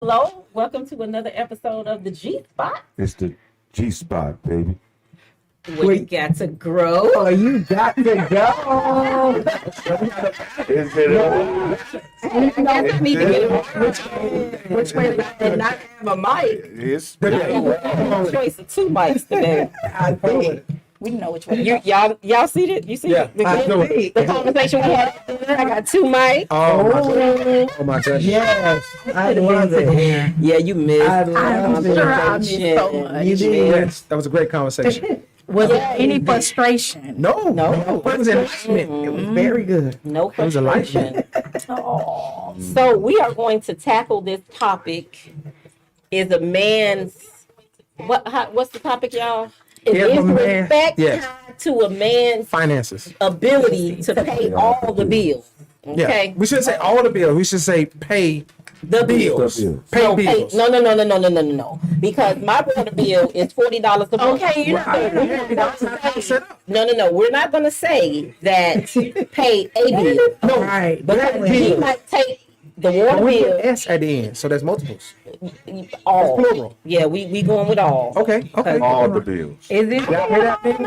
Hello, welcome to another episode of the G Spot. It's the G spot, baby. Where you got to grow. Oh, you got to go. Is it That's me to get Which way did not have a mic? It's a choice of two mics today. I think. We know which one. Y'all see it? You see Yeah, I know the conversation we had? I got two mics. Oh my goodness. Yes, I love it. Yeah, you missed. I'm sure I missed so much. You did. Yes, that was a great conversation. Was there any frustration? No, No. it was enlightenment. It was very good. No It was a life frustration. So we are going to tackle this topic. Is a man's what's the topic, y'all? If a man- Respect yes. tied to a man's Finances. ability to pay all the bills. Yeah. Okay. We shouldn't say all the bills. We should say pay The bills. Pay No, bills. no. Because my water bill is $40 a month. Okay, you're not No. We're not gonna say that pay a bill. No, Right. Because he might take the water we bill put S at the end, so that's multiples. all. That's plural. Yeah, we going with all. Okay. all the bills. Is it? Y'all hear that, baby?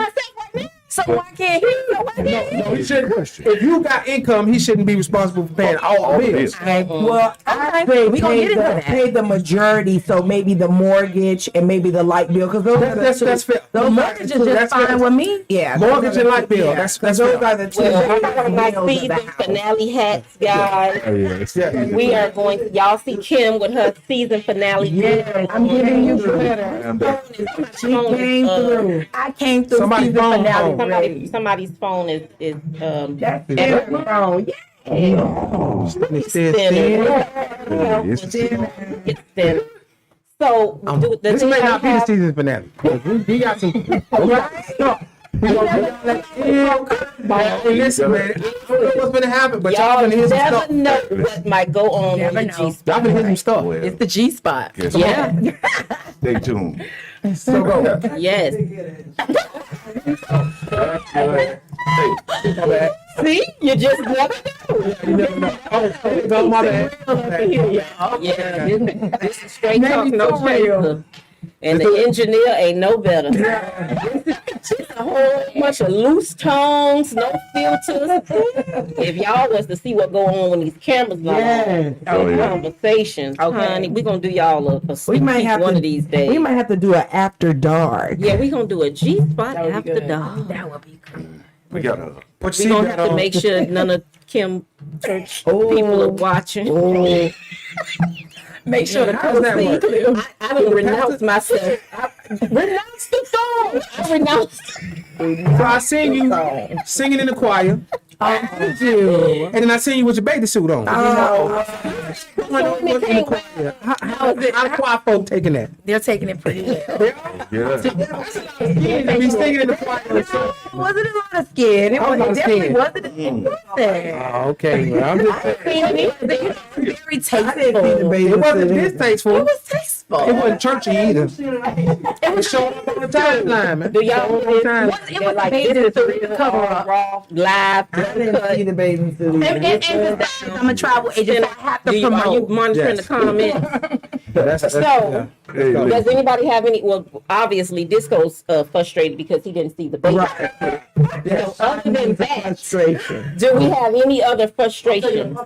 So I can't hear you. No, he shouldn't. If you got income, he shouldn't be responsible for paying all the bills. Well, I Okay, say we gonna get into that. pay the majority, so maybe the mortgage and maybe the light bill, because those are the That's two. fair. Those The mortgage is just That's fine fair. with me. Yeah, Mortgage and light bill. Yeah, That's those fair. are the two. Well, biggest I got my bills of the season house. finale hats, guys. Oh, yeah, it's Yeah. We are going. Y'all see Kim with her season finale. Yes, I'm giving you credit. And She came through. I came through Somebody's season phone finale home. ready. Somebody's phone is That's it, bro. Yeah. It's it's thin. So the This thing may I not be the have- season finale. He got some. Hey, listen, man. I don't know what's gonna happen, but y'all Y'all been hear some never stuff. know what might go on Never with the know. G Y'all been hearing some stuff. well, It's the G spot. yes, Yeah. stay tuned. So go. Yes. Hey, See, you just never know. You never know. Oh, go, my bad. Yeah, this is straight talk, Maybe no for real. chaser. And the engineer ain't no better. It's a whole bunch of loose tones, no filters. If y'all was to see what go on when these cameras are Yes. Oh, yeah. conversations, honey, we gonna do y'all a We might have one to, of these days. We might have to do an after dark. Yeah, we gonna do a G spot That would be after good. dark. That would be good. we got a Put We your gonna seatbelt have to on. make sure none of Kim church Oh. people are watching. Oh, Make sure the How does that code work? clear. I don't renounce myself. I renounce the phone. I renounce. So I seen you singing in the choir, did you? and then I seen you with your bathing suit on. Oh, How the choir folk taking that? They're taking it pretty well. yeah. They be singing in the choir. wasn't a lot of skin. It, I was not it definitely scared. wasn't. It wasn't. Oh, okay, well, I'm just saying. Very I tasteful. didn't see the baby It wasn't suit. distasteful. It was tasteful. It wasn't churchy either. It was showing up on the timeline, man. Do y'all Showing up on the timeline. It was like bathing this is suit real cover up. raw live I didn't see the bathing suit. And I'm a travel agent, so I have to Are you promote. monitoring Yes. the comments? That's So, yeah. Hey, Does anybody have any? Well, obviously, Disco's frustrated because he didn't see the baby. Right. So, other than that, Frustration. do we have any other frustration?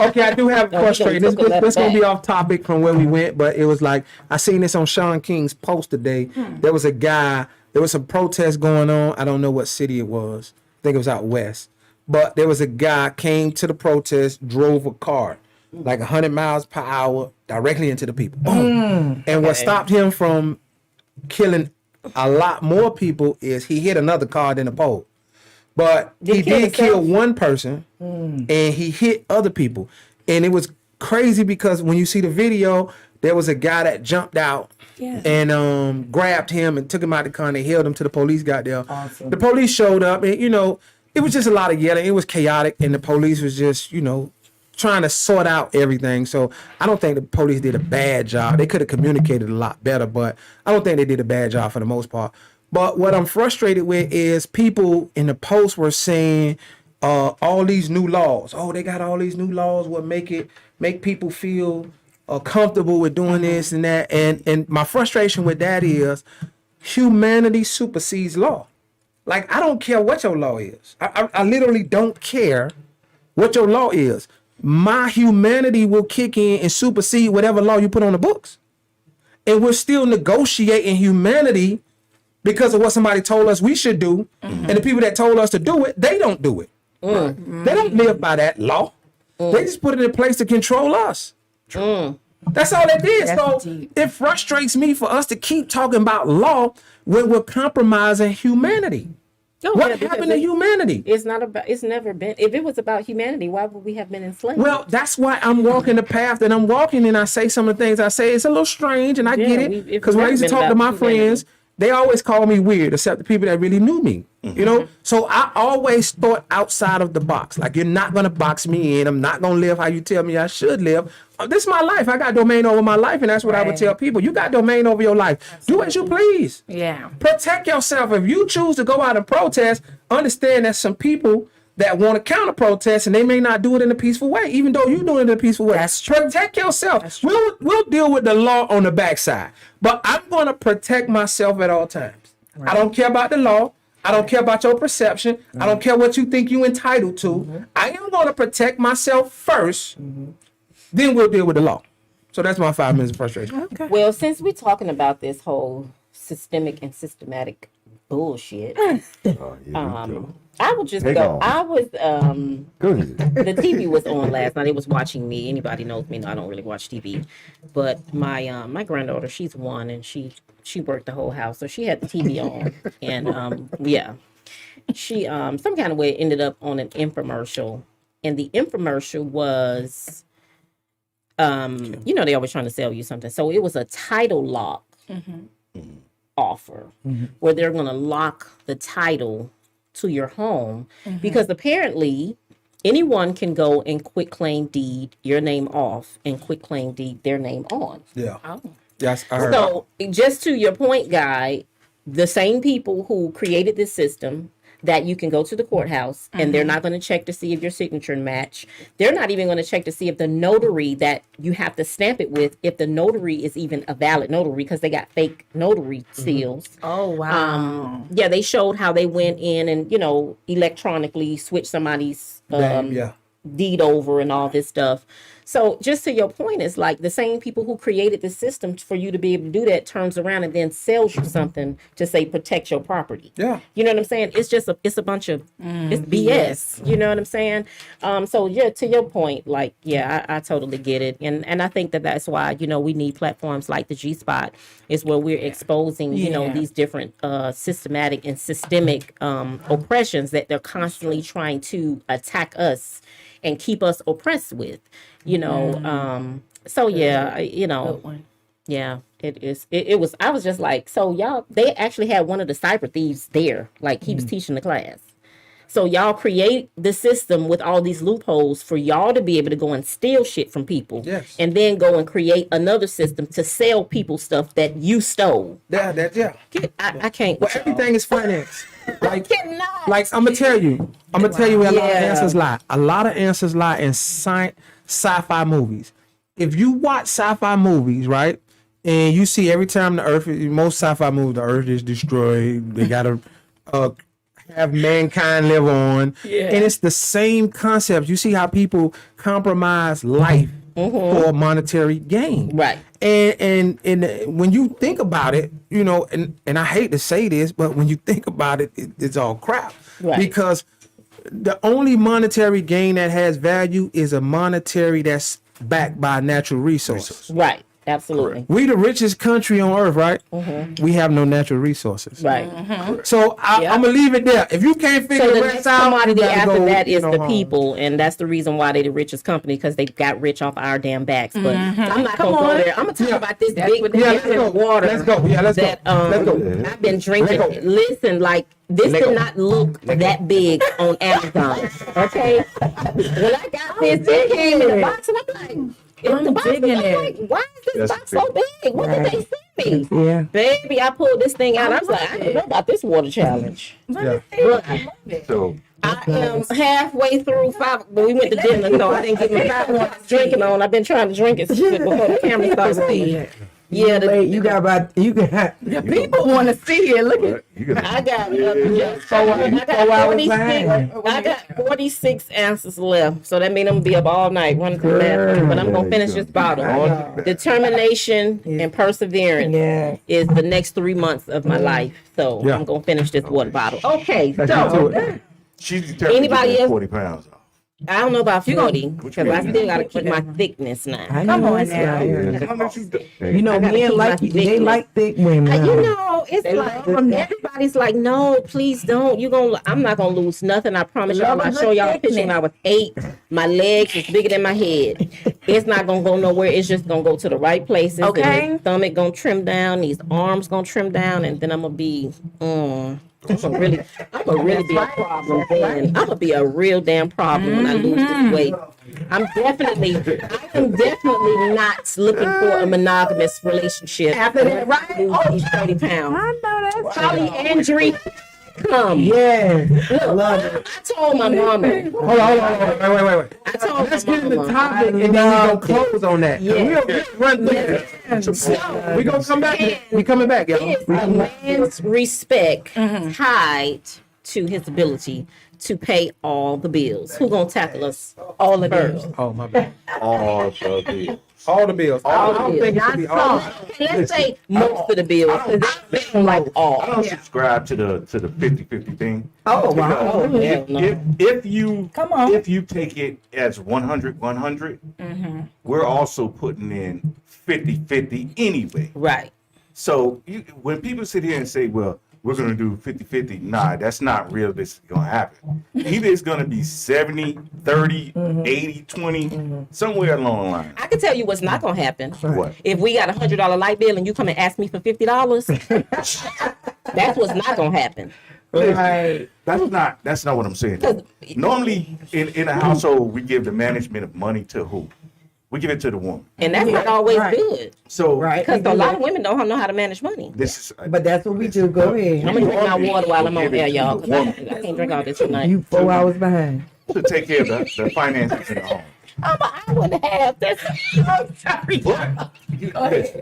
Okay, I do have a No, question. we This, gonna this, this gonna back. be off topic from where we went, but it was like I seen this on Sean King's post today. There was a guy. There was some protest going on. I don't know what city it was. I think it was out west. But there was a guy came to the protest, drove a car like 100 miles per hour directly into the people. Boom. And what stopped him from killing a lot more people is he hit another car than a pole. But Did he he kill did kill himself? one person and he hit other people. And it was crazy because when you see the video, there was a guy that jumped out and grabbed him and took him out the car and they held him till the police got there. Awesome. The police showed up and, it was just a lot of yelling. It was chaotic and the police was just, trying to sort out everything. So I don't think the police did a bad job. They could have communicated a lot better, but I don't think they did a bad job for the most part. But what I'm frustrated with is people in the post were saying all these new laws. Oh, they got all these new laws will make it make people feel comfortable with doing this and that. And my frustration with that is humanity supersedes law. Like, I don't care what your law is. I literally don't care what your law is. My humanity will kick in and supersede whatever law you put on the books. And we're still negotiating humanity because of what somebody told us we should do. And the people that told us to do it, they don't do it. They don't live by that law. They just put it in place to control us. That's all it is. So it frustrates me for us to keep talking about law when we're compromising humanity. What happened to humanity? It's not about. It's never been. If it was about humanity, why would we have been enslaved? Well, that's why I'm walking the path that I'm walking, and I say some of the things I say. It's a little strange, and I get it, because when I used to talk to my friends, they always call me weird, except the people that really knew me. You know, so I always thought outside of the box. Like, you're not gonna box me in. I'm not gonna live how you tell me I should live. This is my life. I got domain over my life, and that's what I would tell people. You got domain over your life. Do as you please. Yeah. Protect yourself. If you choose to go out and protest, understand that some people that want to counter protest, and they may not do it in a peaceful way, even though you're doing it in a peaceful way. That's true. Protect yourself. We'll deal with the law on the backside, but I'm going to protect myself at all times. I don't care about the law. I don't care about your perception. I don't care what you think you're entitled to. I am going to protect myself first. Then we'll deal with the law. So that's my 5 minutes of frustration. Okay. Well, since we're talking about this whole systemic and systematic bullshit, Oh, here we go. I would just Take go. on. I was Go ahead. the TV was on last night. It was watching me. Anybody knows me? No, I don't really watch TV. But my granddaughter, she's 1, and she worked the whole house, so she had the TV on, and yeah, she some kind of way ended up on an infomercial, and the infomercial was you know, they always trying to sell you something. So it was a title lock offer where they're going to lock the title to your home because apparently anyone can go and quit claim deed your name off and quit claim deed their name on. Yeah. Oh. Yes, I heard. So just to your point, Guy, the same people who created this system that you can go to the courthouse and they're not going to check to see if your signature match. They're not even going to check to see if the notary that you have to stamp it with, if the notary is even a valid notary, because they got fake notary seals. Oh, wow. Yeah, they showed how they went in and, you know, electronically switched somebody's Yeah. deed over and all this stuff. So just to your point, it's like the same people who created the system for you to be able to do that turns around and then sells you something to say protect your property. Yeah. You know what I'm saying? It's just it's a bunch of it's BS. You know what I'm saying? So yeah, to your point, like, yeah, I totally get it. And I think that's why, you know, we need platforms like the G Spot is where we're exposing, you know, these different systematic and systemic oppressions that they're constantly trying to attack us and keep us oppressed with, you know. So yeah, you know, yeah, it is. It was. I was just like, so y'all. They actually had one of the cyber thieves there, like he was teaching the class. So y'all create the system with all these loopholes for y'all to be able to go and steal shit from people, Yes. and then go and create another system to sell people stuff that you stole. Yeah. I can't. Well, everything is finance. Like, Cannot. like I'm gonna tell you where a lot of answers lie. A lot of answers lie in sci-fi movies. If you watch sci-fi movies, right, and you see every time most sci-fi movies, the Earth is destroyed. They gotta have mankind live on, and it's the same concept. You see how people compromise life for monetary gain, Right. And when you think about it, you know, and I hate to say this, but when you think about it, it's all crap. Right. Because the only monetary gain that has value is a monetary that's backed by natural resources. Right. Absolutely. We the richest country on earth, right? We have no natural resources. Right. So I'm gonna leave it there. If you can't figure So the the next rest out, commodity you gotta after go, that you is know, the home. people, and that's the reason why they the richest company, because they got rich off our damn backs. But I'm not gonna go there. I'm gonna talk about this big let's go. water. Let's go. Yeah, let's that go. Let's go. I've been drinking. Let's go. Listen, like this did not look that big on Amazon. Okay, when I got this, it came in a box, and I'm like. I'm digging I'm it. like, why is this That's box so big? What did they send me? Yeah. Baby, I pulled this thing out. I was like, I don't know about this water challenge. Yeah. So I am halfway through five, but we went to dinner, so I didn't get my 5 drinking on. I've been trying to drink it before the camera starts rolling. Yeah, You got about you got People want to see it. Look at I got just four hours behind. I got 46 ounces left, so that means I'm gonna be up all night running to the bathroom. But I'm gonna finish this bottle. Determination and perseverance Yeah. is the next 3 months of my life. So Yeah. I'm gonna finish this water bottle. Okay, Do so it. She's determined Anybody to get else? 40 pounds off. I don't know about 40 What because you I mean? still gotta keep my thickness now. I know Come on that's now. right. How much you do? You know, I gotta men keep like my they thickness. like thick women. You huh? know, it's like everybody's like, no, please don't. I'm not gonna lose nothing. I promise y'all. I show y'all a picture when I was 8. My legs was bigger than my head. It's not gonna go nowhere. It's just gonna go to the right places. and Okay. the stomach gonna trim down. These arms gonna trim down, and then I'm gonna be. I'm gonna really be a problem then. I'm gonna be a real damn problem when I lose this weight. I am definitely not looking for a monogamous relationship. After that, right? Lose these 30 pounds. I know that's Polyandry, come. Yeah. Look, Love it. I told my mama. Hold on. Wait. I told Let's my get in the mama. topic and then we gonna close on that. Yeah. We'll run through that. We gonna come back. We coming back, y'all. Is a man's respect tied to his ability to pay all the bills? Who gonna tackle us all the first? Oh my bad. All the bills. All the bills. I don't think it should be all. Let's say most of the bills. 'Cause they don't like I all. don't subscribe to the 50-50 thing. Oh wow. Oh, hell no. If you Come on. if you take it as 100, we're also putting in 50-50 anyway. Right. So when people sit here and say, well, we're going to do 50-50, nah, that's not realistic going to happen. Either it's going to be 70-30, 80-20, somewhere along the line. I can tell you what's not gonna happen. What? If we got $100 light bill and you come and ask me for $50, that's what's not gonna happen. Right. That's not what I'm saying. Normally, in a household, we give the management of money to who? We give it to the woman. And that's not always Right. good. So Right. Because a lot of women don't know how to manage money. this is. But that's what we do. Go ahead. I'm gonna drink my water while I'm on Give it air, to y'all. the 'Cause I woman can't drink all this tonight. You 4 hours behind. to take care of the finances in the home. I'm an hour and a half. That's I'm sorry. But you, listen,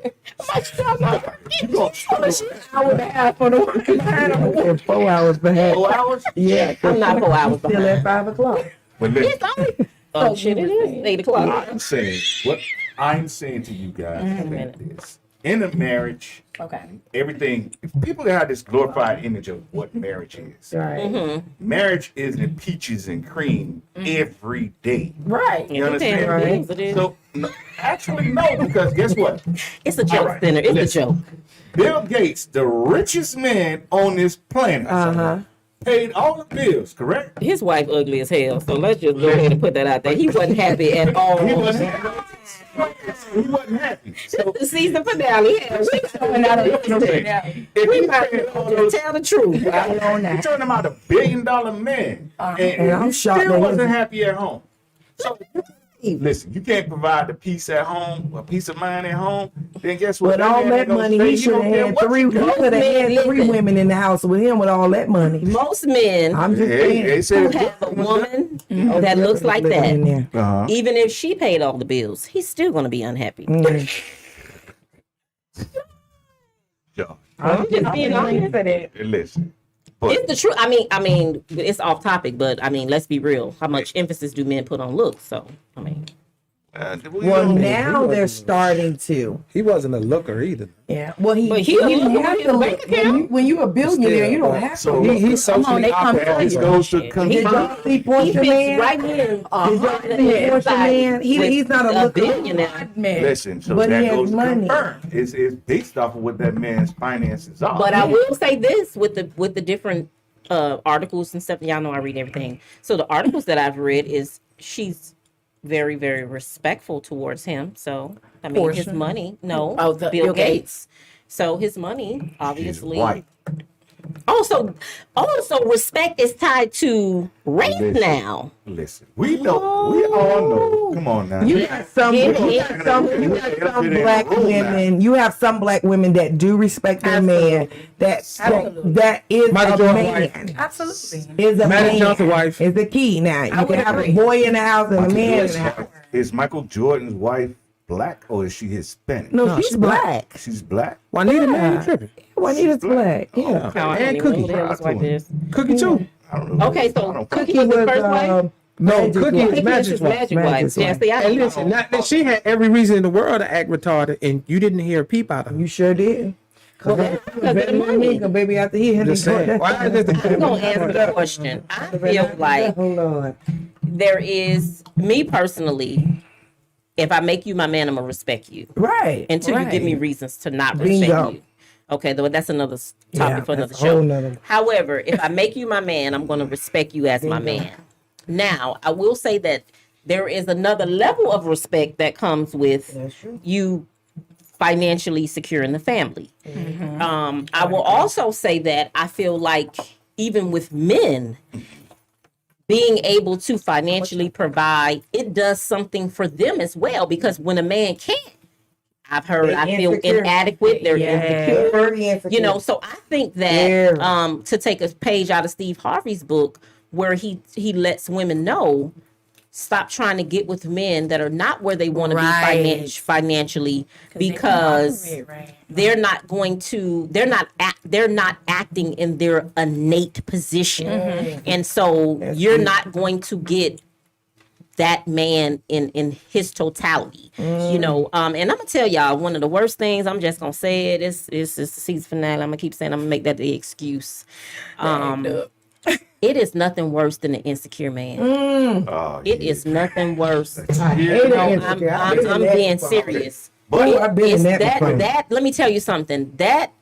Much time. Hour and a half for the woman behind. I said 4 hours behind. 4 hours. Yeah. I'm not 4 hours Still behind. at 5 o'clock. But listen, It's only. Oh shit! It is 8 o'clock. what I'm saying to you guys is that this in a marriage, Okay. everything. If people have this glorified image of what marriage is, Right. marriage isn't peaches and cream every day. Right. You It depends, understand? right? It is. So no, actually, no, because guess what? It's a joke, Alright, Center. It's listen. a joke. Bill Gates, the richest man on this planet, paid all the bills, correct? His wife ugly as hell, so let's just go ahead and put that out there. He wasn't happy at all. He wasn't happy. So The season finale. Yeah, we coming out of if We he might paid all those, tell the truth. you're talking about $1 billion man, and I'm he shocked still that wasn't his- happy at home. So listen, you can't provide the peace at home, a peace of mind at home. Then guess what? With all man that ain't gonna money, stay. he should don't have care had what three. you He do. could have had Listen. 3 women in the house with him with all that money. Most men I'm just Hey, saying. they who said have a woman that looks like Living in that, there. uh-huh. even if she paid all the bills, he's still going to be unhappy. Yeah. I'm just being honest. Listen, but It's the truth. I mean, it's off topic, but I mean, let's be real. How much emphasis do men put on looks? So, I mean, Well, now they're starting to. He wasn't a looker either. Yeah. Well, he But he didn't look have at to his look. bank account. When you a billionaire, you don't have to. so He's socially they come awkward. for this you. goes to he Did y'all see he Portia fits Man? right in. Did y'all see Portia Man? He's not a looker. billionaire. listen. So But he that has goes to money. confirm. It's based off of what that man's finances are. But I will say this with the different articles and stuff. Y'all know I read everything. So the articles that I've read is she's very, very respectful towards him. So I mean, his Portia? money. No, Oh, the Bill Bill Gates. Gates. So his money, She's obviously. white. Also, respect is tied to race now. Listen, we know, we all know. Come on now. You got some, Yeah, you yeah. got some black women. You have some black women that do respect their man. That is Michael a Jordan's man. wife. Absolutely. Is a Magic man. Johnson's wife. Is the key now. You can would have agree. a boy in the house and a man in the house. Is Michael Jordan's wife black or is she Hispanic? No, she's black. She's black. Juanita, man, you tripping. Juanita's black. Yeah. And Cookie. Cookie too. I don't know. Okay, I so don't Cookie fuck was the was, first wife. No, Magic's Cookie wife. is Magic's wife. Magic wife. Magic's Yeah, wife. see, I And don't listen, know. she had every reason in the world to act retarded, and you didn't hear a peep out of her. You sure did. Well, that's because of the money. Baby, after he had Just saying. Why is this I'm gonna answer the question. I feel like oh Lord. there is me personally. If I make you my man, I'm gonna respect you Right. until you give me right. reasons to not Bingo. respect you. Okay, though that's another topic Yeah, for another that's a whole show. nother- However, if I make you my man, I'm gonna respect you as my Bingo. man. Now, I will say that there is another level of respect that comes with That's true. you financially securing the family. I will also say that I feel like even with men being able to financially provide, it does something for them as well. Because when a man can't, I've heard, They're I feel insecure. inadequate. They're insecure. Very insecure. You know, so I think that Yeah. to take a page out of Steve Harvey's book, where he lets women know, stop trying to get with men that are not where they want to Right. be financially, because they're not going to they're not acting in their innate position, and so you're not going to get that man in his totality, you know. And I'm gonna tell y'all one of the worst things. I'm just gonna say it. It's the season finale. I'm gonna keep saying. I'm gonna make that the excuse. It is nothing worse than an insecure man. Oh, It is nothing worse. I hate it. No, Insecure. I've been in I'm that being before. serious. But I've been in It's that before. that. Let me tell you something. That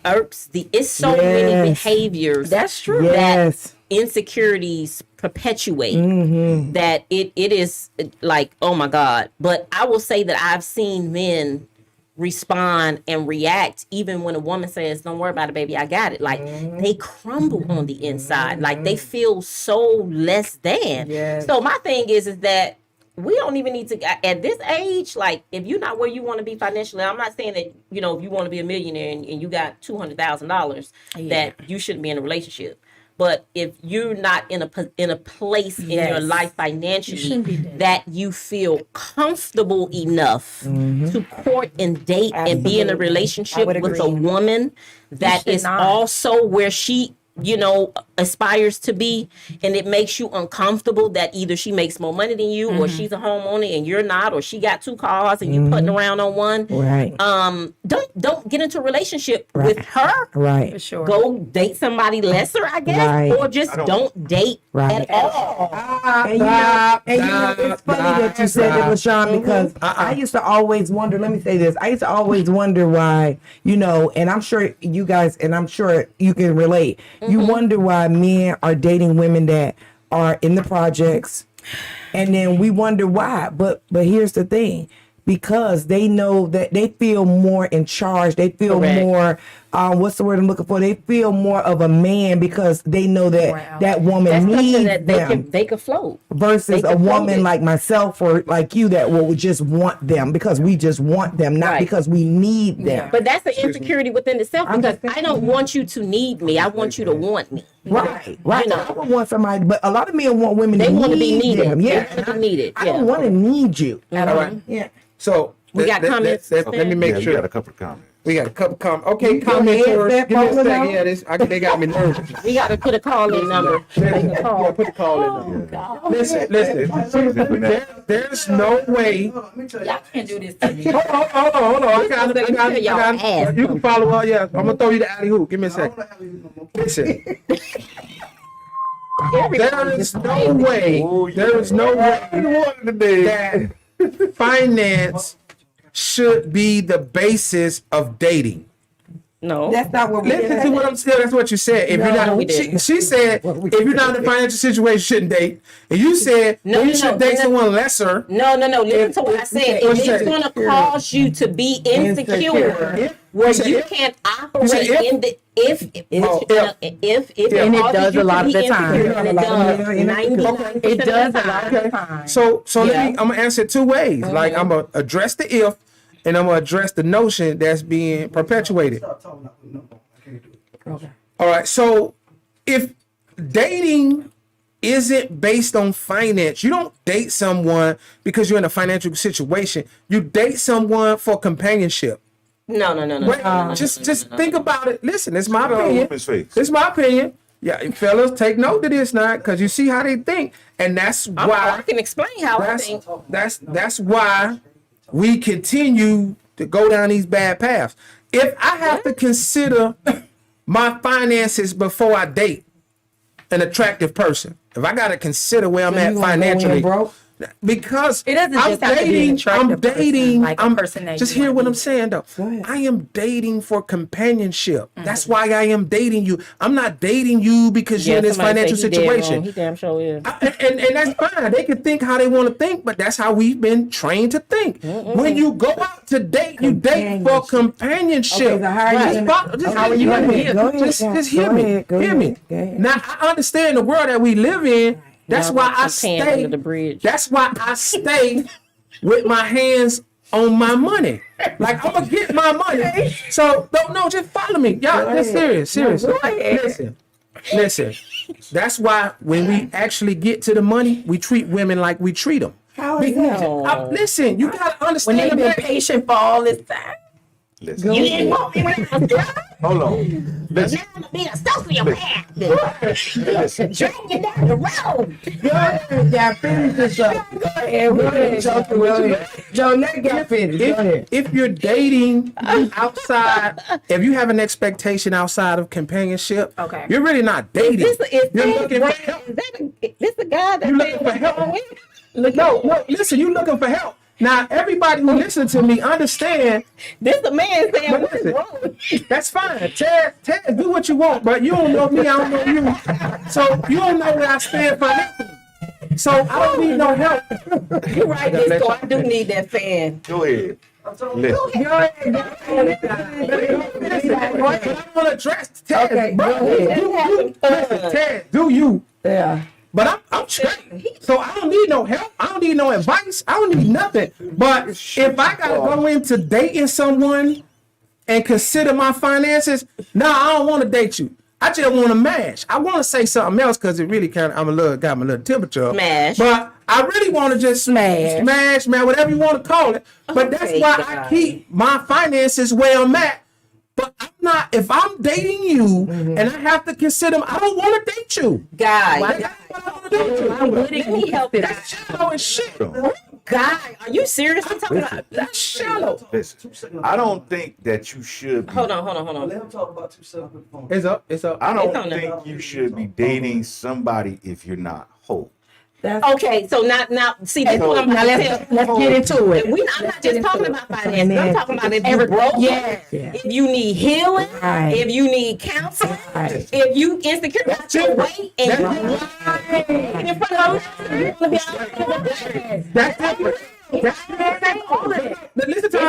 irks it's so many Yes. behaviors. That's true. Yes. Insecurities perpetuate that it is like, oh my God. But I will say that I've seen men respond and react even when a woman says, don't worry about it, baby, I got it. Like they crumble on the inside. Like they feel so less than. Yes. So my thing is that we don't even need to at this age, like if you're not where you want to be financially, I'm not saying that, you know, if you want to be a millionaire and you got $200,000 that you shouldn't be in a relationship. But if you're not in a place in your Yes. life financially that you feel comfortable enough to court and date and be in a relationship would with a agree. woman that should is not. also where she, you know, aspires to be, and it makes you uncomfortable that either she makes more money than you or she's a homeowner and you're not, or she got two cars and you're putting around on one. Right. Don't get into a relationship with her. Right. For sure. Go date somebody lesser, I guess, Right. or just don't date Right. at all. And you know, it's funny that you said that, LaShawn, because I used to always wonder, let me say this, I used to always wonder why, you know, and I'm sure you guys, and I'm sure you can relate, you wonder why men are dating women that are in the projects, and then we wonder why. But here's the thing. Because they know that they feel more in charge. They feel Correct. more, what's the word I'm looking for? They feel more of a man because they know that Wow. that woman That's needs something that them. they could float. Versus They a can float woman it. like myself or like you that will just want them because we just want them, not Right. because we need them. But that's an insecurity within itself, I'm because just I don't want you to need me. I want you to want me. Right. You know. I would want somebody, but a lot of men want women They to want to be need needed. them. Yeah. They want to be needed. I Yeah. don't want to need you. All right. Yeah. So We got comments, Let me make Yeah, we sure. got a couple of comments. We got a couple comments. Okay, You got commenters. headset Give me a falling second. out? Yeah, they got me nervous. We got to put a call in number. Yeah, put the call in there. Listen. There's no way. Y'all can't do this to me. Hold on. I got it. You can follow up. Yeah, I'm gonna throw you the alley hoop. Give me a second. Listen. There is no way. There is no way that finance should be the basis of dating. No. That's not what we Listen to what I'm saying. That's what you said. If you're No, not, we didn't. she said, if you're not in a financial situation, you shouldn't date. And you said, No, you no, should no, date no. someone lesser. No. Listen to what I said. What If you it's said? going to cause you to be insecure, where You said you if? can't You said operate if? in the if Oh, if And it causes does you a lot to of be the time. insecure, and it does Okay. 99%. It does of the a lot time. of the time. So Yeah. I'm gonna answer it two ways. Like I'm gonna address the if, and I'm gonna address the notion that's being perpetuated. Okay. All right. So if dating isn't based on finance, you don't date someone because you're in a financial situation. You date someone for companionship. No. Wait, just think about it. Listen, it's my Put it on opinion. Whoopi's face. It's my opinion. Yeah, fellas, take note of this now, because you see how they think, and that's I why. can explain how I think. That's why we continue to go down these bad paths. If I have to consider my finances before I date an attractive person, if I got to consider where I'm So at you gonna go in financially, broke? because It doesn't I'm just have to be an dating, attractive I'm person, dating, like a I'm person that just you hear wanna what be I'm with. saying though. Go ahead. I am dating for companionship. That's why I am dating you. I'm not dating you because you're in this somebody financial say he dead wrong. situation. He damn sure is. And that's fine. They can think how they want to think, but that's how we've been trained to think. When you go out to date, you date for companionship. Okay, so how are you Just gonna- follow- just- how are you go gonna ahead. get- go ahead, Just yeah. hear Go me. ahead, go Hear ahead, me. go ahead. Now I understand the world that we live in. That's Y'all why got I some pan stay. under the bridge. That's why I stay with my hands on my money. Like I'm gonna get my money. So don't just follow me. Y'all, Go that's ahead. serious. No, go ahead. Listen. That's why when we actually get to the money, we treat women like we treat them. How is that? Listen, you gotta When understand. they've been that- patient for all this time. Listen. You didn't want me when I was young. Hold on. Listen. Now I'm gonna be a sociopath. Listen. Drag you down the road. Go ahead, got finish this up. Go ahead, Joe. Go ahead. Joe, let it get finished. Go ahead. If you're dating outside, if you have an expectation outside of companionship, Okay. you're really not dating. Is You're looking for help. this the guy that You looking for help? No, listen, you looking for help. Now, everybody who listens to me understand. This the man saying But what is listen, wrong? that's fine. Ted, do what you want, but you don't know me, I don't know you. So you don't know where I stand financially. So I don't need no help. You're right, Disco. I do need that fan. Go ahead. Listen. Go ahead. Listen, I want to address Ted. Okay, bro. go ahead. Listen, Ted, do you? Yeah. But I'm straight. So I don't need no help. I don't need no advice. I don't need nothing. But if I gotta go into dating someone and consider my finances, I don't want to date you. I just want to mash. I want to say something else because it really got my little temperature up. Smash. But I really want to just smash, man, whatever you want to call it. But that's Okay, why I guys. keep my finances where I'm at. But I'm not. If I'm dating you and I have to consider, I don't want to date you. Guy, That's what I want to do. let me help it. That's shallow as shit. Guy, are you serious? I'm talking about. That's shallow. Listen. I don't think that you should be. Hold on. Let him talk about 2 seconds. It's up. It's up. I It's on don't there. think you should be dating somebody if you're not whole. That's Okay, so now, see, this is what I'm now trying to tell. let's get into it. I'm not just talking about finances. I'm talking about if you're broke, Yeah. if you need healing, Right. if you need counseling, Right. if you insecure about your weight, and you in front of them, you want to be That's different. Listen to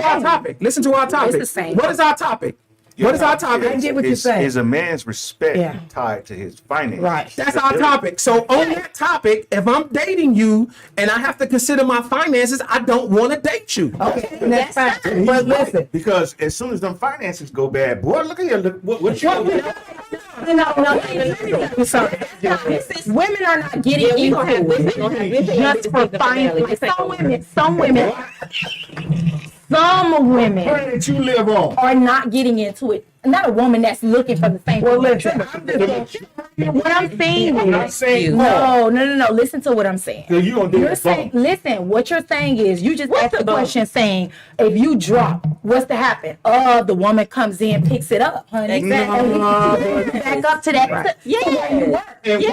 our topic. Listen to our topic. the same. What is our topic? What is our topic? I get what you're saying. Is a man's respect Yeah. tied to his finances? Right. That's our topic. So on that topic, if I'm dating you and I have to consider my finances, I don't want to date you. okay. That's fine. But listen. Because as soon as them finances go bad, boy, look at you. Look, what you gonna do? Women are not getting we gonna have into this. it We gonna have this. just for finance. Like some women That you live on. are not getting into it. Not a woman that's looking for the same. Well, thing. listen. What I'm saying I'm is, saying no. Listen to what I'm saying. So you gonna do You're it saying, wrong. listen, what you're saying is you just asked the question saying if you drop what's to happen? The woman comes in, picks it up, honey. Exactly. Back up to that. Right. Yeah. And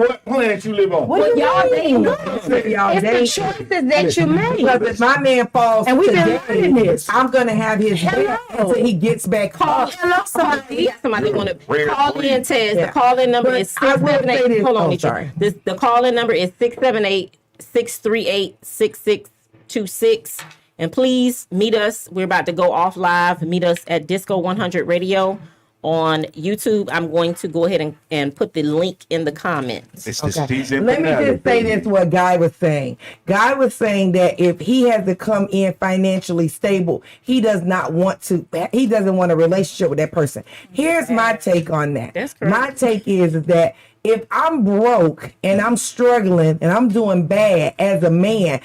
what planet you live on? What y'all think? Y'all It's the date. choices that you make. Because if my man falls And we've been today, learning this. I'm gonna have his back until he gets back home. Hello, somebody. Somebody want to Rare call breed. in, Tez. Yeah. The call-in number But is I will say 678. this- Hold on, oh, Nitra. sorry. The call-in number is 678-638-6626. And please meet us. We're about to go off live. Meet us at DISCO100 Radio on YouTube. I'm going to go ahead and put the link in the comments. It's the Okay. season Let me finale, just say baby. this: what Guy was saying. Guy was saying that if he has to come in financially stable, he does not want to. He doesn't want a relationship with that person. Here's my take on that. That's correct. My take is that if I'm broke and I'm struggling and I'm doing bad as a man,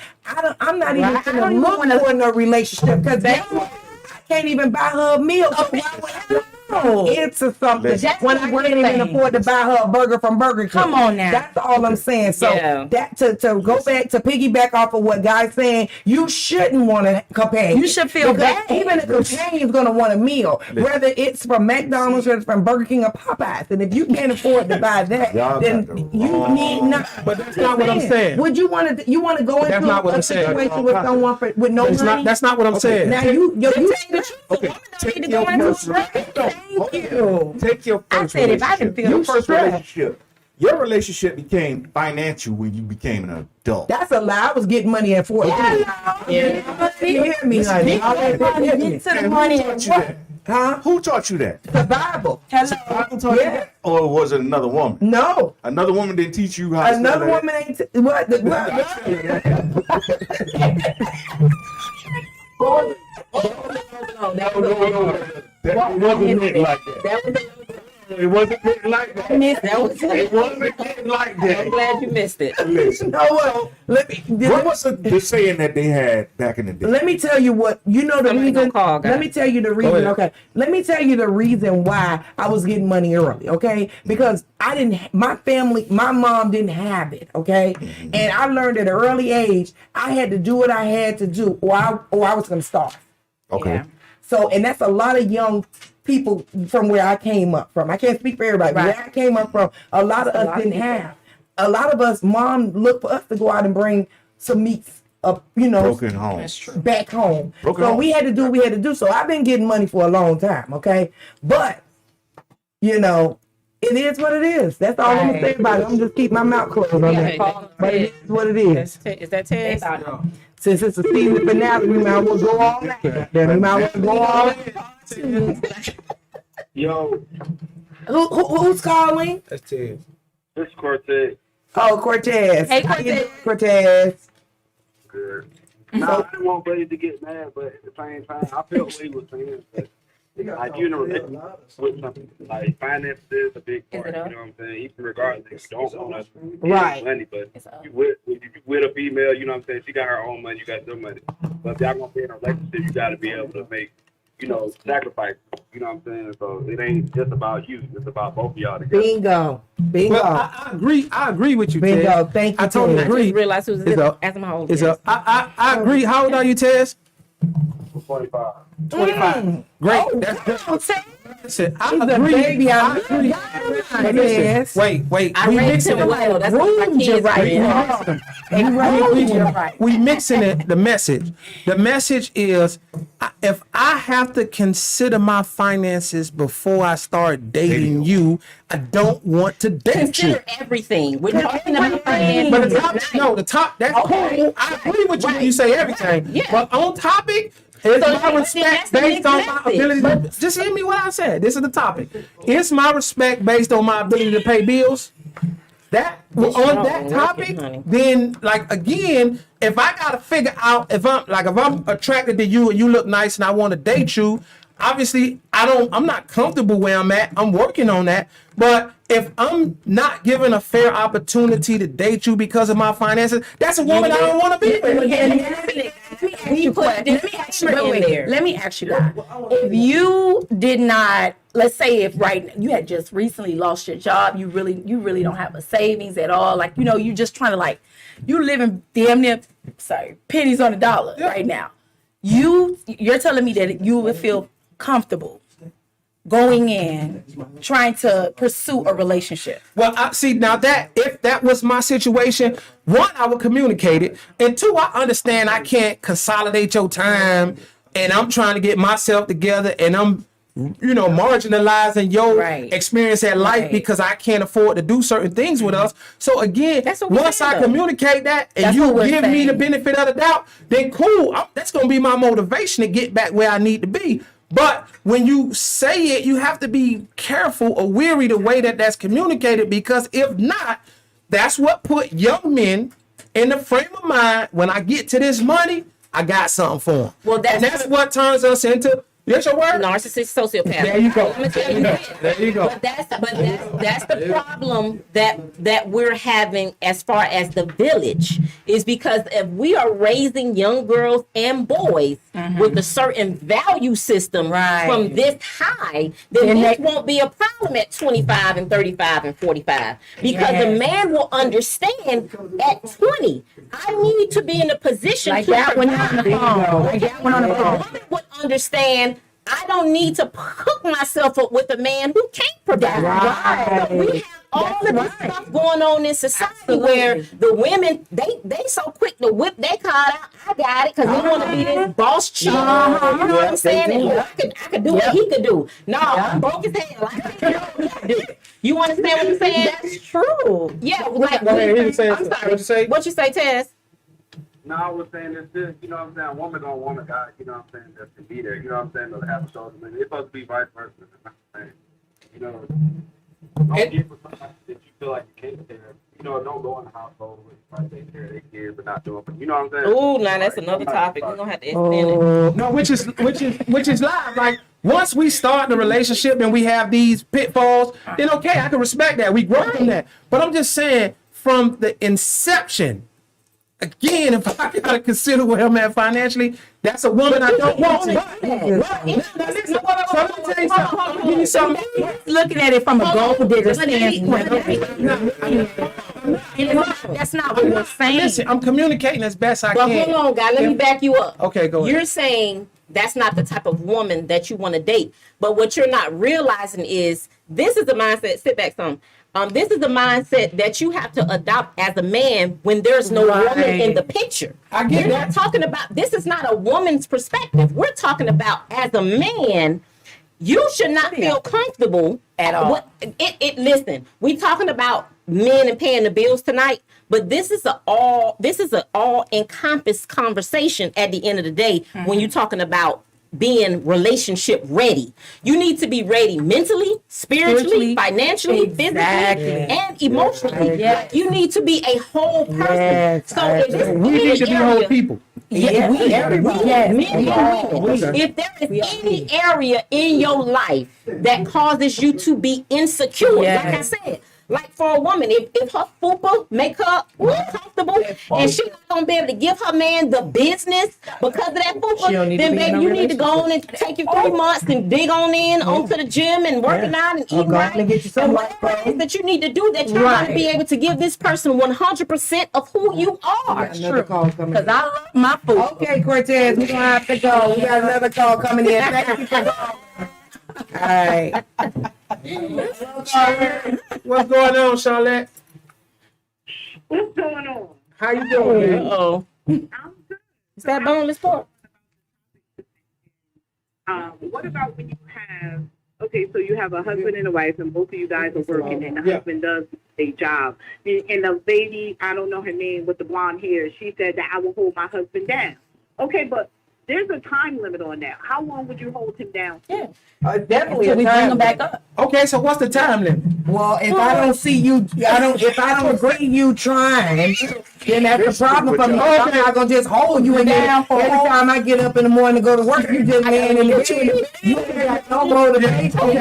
I'm not even Right. I gonna don't even look wanna- for no relationship because I can't even buy her a meal. So why would I look into something Listen. when I can't even afford to buy her a burger from Burger King? Come on now. That's all I'm saying. So Yeah. that to go back to piggyback off of what Guy's saying, you shouldn't want a companion. You should feel Because bad. even a companion's gonna want a meal, whether it's from McDonald's or it's from Burger King or Popeyes. And if you can't afford to buy that, Y'all then got the you wrong- need not. But that's not what I'm saying. Would you want to? You want to go That's into not what a I'm saying. situation with someone with no That's money? not. That's not what I'm saying. Now you Okay, take your first. Thank you. Take your first. I said if I can relationship. feel your first stressed. relationship. Your relationship became financial when you became an adult. That's a lie. I was getting money at 14. You hear me, honey? Get to the And money. who taught you that? Huh? Who taught you that? Survival. Bible taught you Yeah. that? Or was it another woman? No. Another woman didn't teach you how to Another spell woman ain't what? What? No. That wasn't written like that. It wasn't written like that. That was It wasn't written like that. I'm glad you missed it. Listen. No, what? What was the saying that they had back in the day? Let me tell you what, you know the Somebody reason. gonna call, guys. Let me tell you the reason. ahead. Okay. Let me tell you the reason why I was getting money early. Okay. Because I didn't, my family, my mom didn't have it. Okay. And I learned at an early age, I had to do what I had to do or I was going to starve. Okay. Yeah. So, and that's a lot of young people from where I came up from. I can't speak for everybody. But where I came up from, a lot of us didn't have. A lot of us, mom looked for us to go out and bring some meats up, Broken home. back home. Broken So home. we had to do what we had to do. So I've been getting money for a long time, okay? But, it is what it is. That's all I'm going to say about it. I'm just keep my mouth closed on that. But it is what it is. Is that Tez? Since it's a season finale, we might as well go all that. Then we might as well go all that. Yo, Who's calling? That's Ted. this Cortez. Oh, Cortez. Hey, How you doing, Cortez. Cortez. Good. No, I didn't want Buddy to get mad, but at the same time, I felt what he was saying. But, like, you know, with something like finances is a big part. You know what I'm saying? Even regardless, if you don't want to Right. money, but you with a female, you know what I'm saying? She got her own money, you got your money. But if y'all gonna be in a relationship, you got to be able to make, sacrifices. You know what I'm saying? So it ain't just about you; it's about both of y'all together. Bingo. Bingo. Well, I agree. I agree with you, Bingo. Ted. Thank you, I totally Ted. agree. Just realized who's It's a- ask him how old It's he a. is. I agree. How old are you, Tez? 25. 25. Great. Oh, That's good. Listen, I He's a agree. baby. I agree. But listen, Yes. wait. I We raised mixing him it. well. That's what my kids right. We mixing it. The message is, if I have to consider my finances before I start dating you, I don't want to date you. Consider everything. We're talking about finances. But the top, that's cool. I agree with you when you say everything. Yeah. But on topic, it's So my then respect that's the based on next my message. ability. Just hear me what I said. This is the topic. It's my respect based on my ability to pay bills. That Yes, on y'all that working, topic, honey. then again, if I gotta figure out if I'm attracted to you and you look nice and I want to date you, obviously I'm not comfortable where I'm at. I'm working on that. But if I'm not given a fair opportunity to date you because of my finances, that's a woman I don't want to be with. Let me ask you that. If you did not, let's say if you had just recently lost your job, you really don't have a savings at all. Like, you just trying to you living damn near, pennies on the dollar right now. you're telling me that you would feel comfortable going in trying to pursue a relationship. Well, I see now that if that was my situation, one, I would communicate it, and two, I understand I can't consolidate your time, and I'm trying to get myself together, and I'm, marginalizing your Right. experience at life Right. because I can't afford to do certain things with us. So again, That's what we once said, I though. communicate that and That's you what we're give me the saying. benefit of the doubt, then cool. That's gonna be my motivation to get back where I need to be. But when you say it, you have to be careful or wary the way that that's communicated, because if not, that's what put young men in the frame of mind. When I get to this money, I got something for them. Well, that's what turns us into. Yes, your word. Narcissist, sociopath. There you go. I'm gonna tell you this. There you go. But that's the problem that we're having as far as the village, is because if we are raising young girls and boys with a certain value system Right. from this high, then And this they- won't be a problem at 25 and 35 and 45, because Yes. the man will understand at 20, I need to be in a position Like to that one on the phone. Like that one on the a phone. woman would understand, I don't need to hook myself up with a man who can't provide. Right. So we have all of this stuff going on in society where the women, they so quick to whip their card out. I got it, because they want to be this boss chick. You know what I'm saying? And, I could do what he could do. No, I'm broke as hell. I can't do what he could do. You understand what I'm saying? That's true. Yeah, like, Go ahead, you say I'm it. sorry. What'd you say? What you say, Tess? No, I was saying this, you know what I'm saying? A woman don't want a guy, you know what I'm saying, that can be there, you know what I'm saying, to have a shoulder. It's supposed to be vice versa. You know, don't get with somebody that you feel like you can't take care of. You know, don't go in the household with somebody take care of their kids but not doing it. You know what I'm saying? Ooh, now that's another topic. We're gonna have to extend it. No, which is live. Like once we start the relationship and we have these pitfalls, then okay, I can respect that. We grow from that. But I'm just saying, from the inception, again, if I gotta consider where I'm at financially, that's a woman I don't want. But now listen, so let me tell you something. I'm gonna give you something. Looking at it from a gold digger standpoint. That's not what we're saying. Listen, I'm communicating as best I But can. hold on, guy. Let me back you up. Okay, go ahead. You're saying that's not the type of woman that you want to date. But what you're not realizing is this is the mindset. Sit back some. This is the mindset that you have to adopt as a man when there's no woman in the picture. I get We're that. not talking about, this is not a woman's perspective. We're talking about as a man, you should not feel comfortable At all. Listen, we talking about men and paying the bills tonight, but this is an all encompassed conversation at the end of the day when you're talking about being relationship ready. You need to be ready mentally, spiritually, financially, Exactly. physically, and emotionally. Yes. You need to be a whole person. Yes, So if it's We need to be any whole area- people. Yeah, Everybody. men and Yes. women. Okay. If there is any area in your life that causes you to be insecure, Yes. like I said, like for a woman, if her fupa make her uncomfortable and she's not gonna be able to give her man the business because of that She fupa, don't need to then be in baby, a you need to go on and take your 3 months and dig on in onto the gym and working out and Or eating go right. and get you some And white whatever it is that you need to do, that you're gonna be able to give this person 100% of who you are. Another call coming Because in. I love my food. Okay, Cortez, we're gonna have to go. We got another call coming in. Thank you for calling. All right. What's going on, Charlotte? What's going on? How you doing, man? Oh, I'm good. is that boneless pork? What about when you have, okay, so you have a husband and a wife, and both of you guys are working, and the Yeah. husband does a job. And the lady, I don't know her name, with the blonde hair, she said that I will hold my husband down. Okay, but there's a time limit on that. How long would you hold him down? Yeah. Definitely Until a we bring time. them back up. Okay, so what's the time limit? Well, if I don't see you, if I don't agree you trying, then that's the problem for me. I'm not gonna just hold you in there. Every time I get up in the morning to go to work, you just laying in the bed. You ain't got no motivation,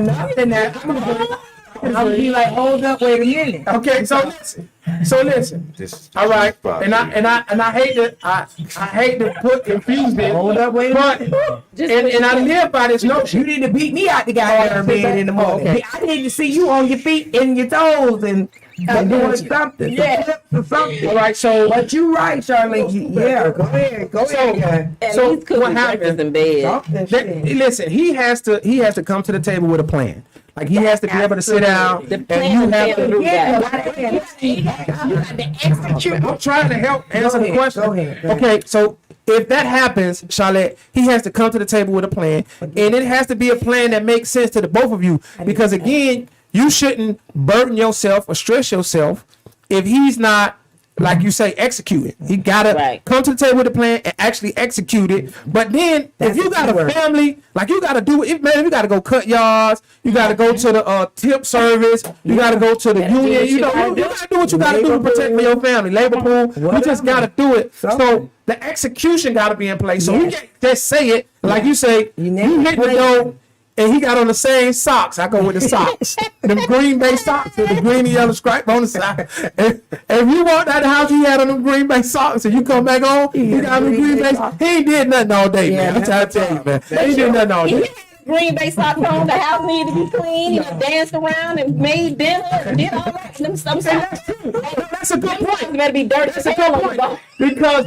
nothing that. I'll be like, hold up, wait a minute. Okay, so listen. This is All right, Bob. and I hate to put confuse it, Hold up, wait a but minute. and I live by this You notion. need to beat me out the goddamn bed in the morning. I need to see you on your feet and your toes and They're doing something. Yeah. Something. All right, so But you right, Charlene. Yeah, go ahead. Go ahead. And So he's cooking what breakfast happened? in bed. Something. shit. listen, he has to come to the table with a plan. Like he has to be able to sit down The and plan you is have there. to. Execute. I'm trying to help answer the ahead, question. go ahead. Okay, so if that happens, Charlotte, he has to come to the table with a plan, and it has to be a plan that makes sense to the both of you. Because again, you shouldn't burden yourself or stress yourself if he's not, like you say, executing. He gotta Right. come to the table with a plan and actually execute it. But then, if you got a family, like you gotta do it, man. You gotta go cut yards. You gotta go to the tip service. You gotta go to the union. You know, you gotta do what you gotta do to protect for your family. Labor pool. You just gotta do it. So the execution gotta be in place. So you can't just say it like you say. You hit the door. And he got on the same socks. I go with the socks. Them Green Bay socks with the green and yellow stripe on the side. If you walked out the house, he had on them Green Bay socks, and you come back home, he got on them Green Bay socks. He ain't did nothing all day, man. I'm trying to tell you, man. He ain't did nothing all day. Green Bay socks on, the house needed to be clean. He done danced around and made dinner and did all that. And them socks. That's a good point. Better be dirty. That's a good point. Because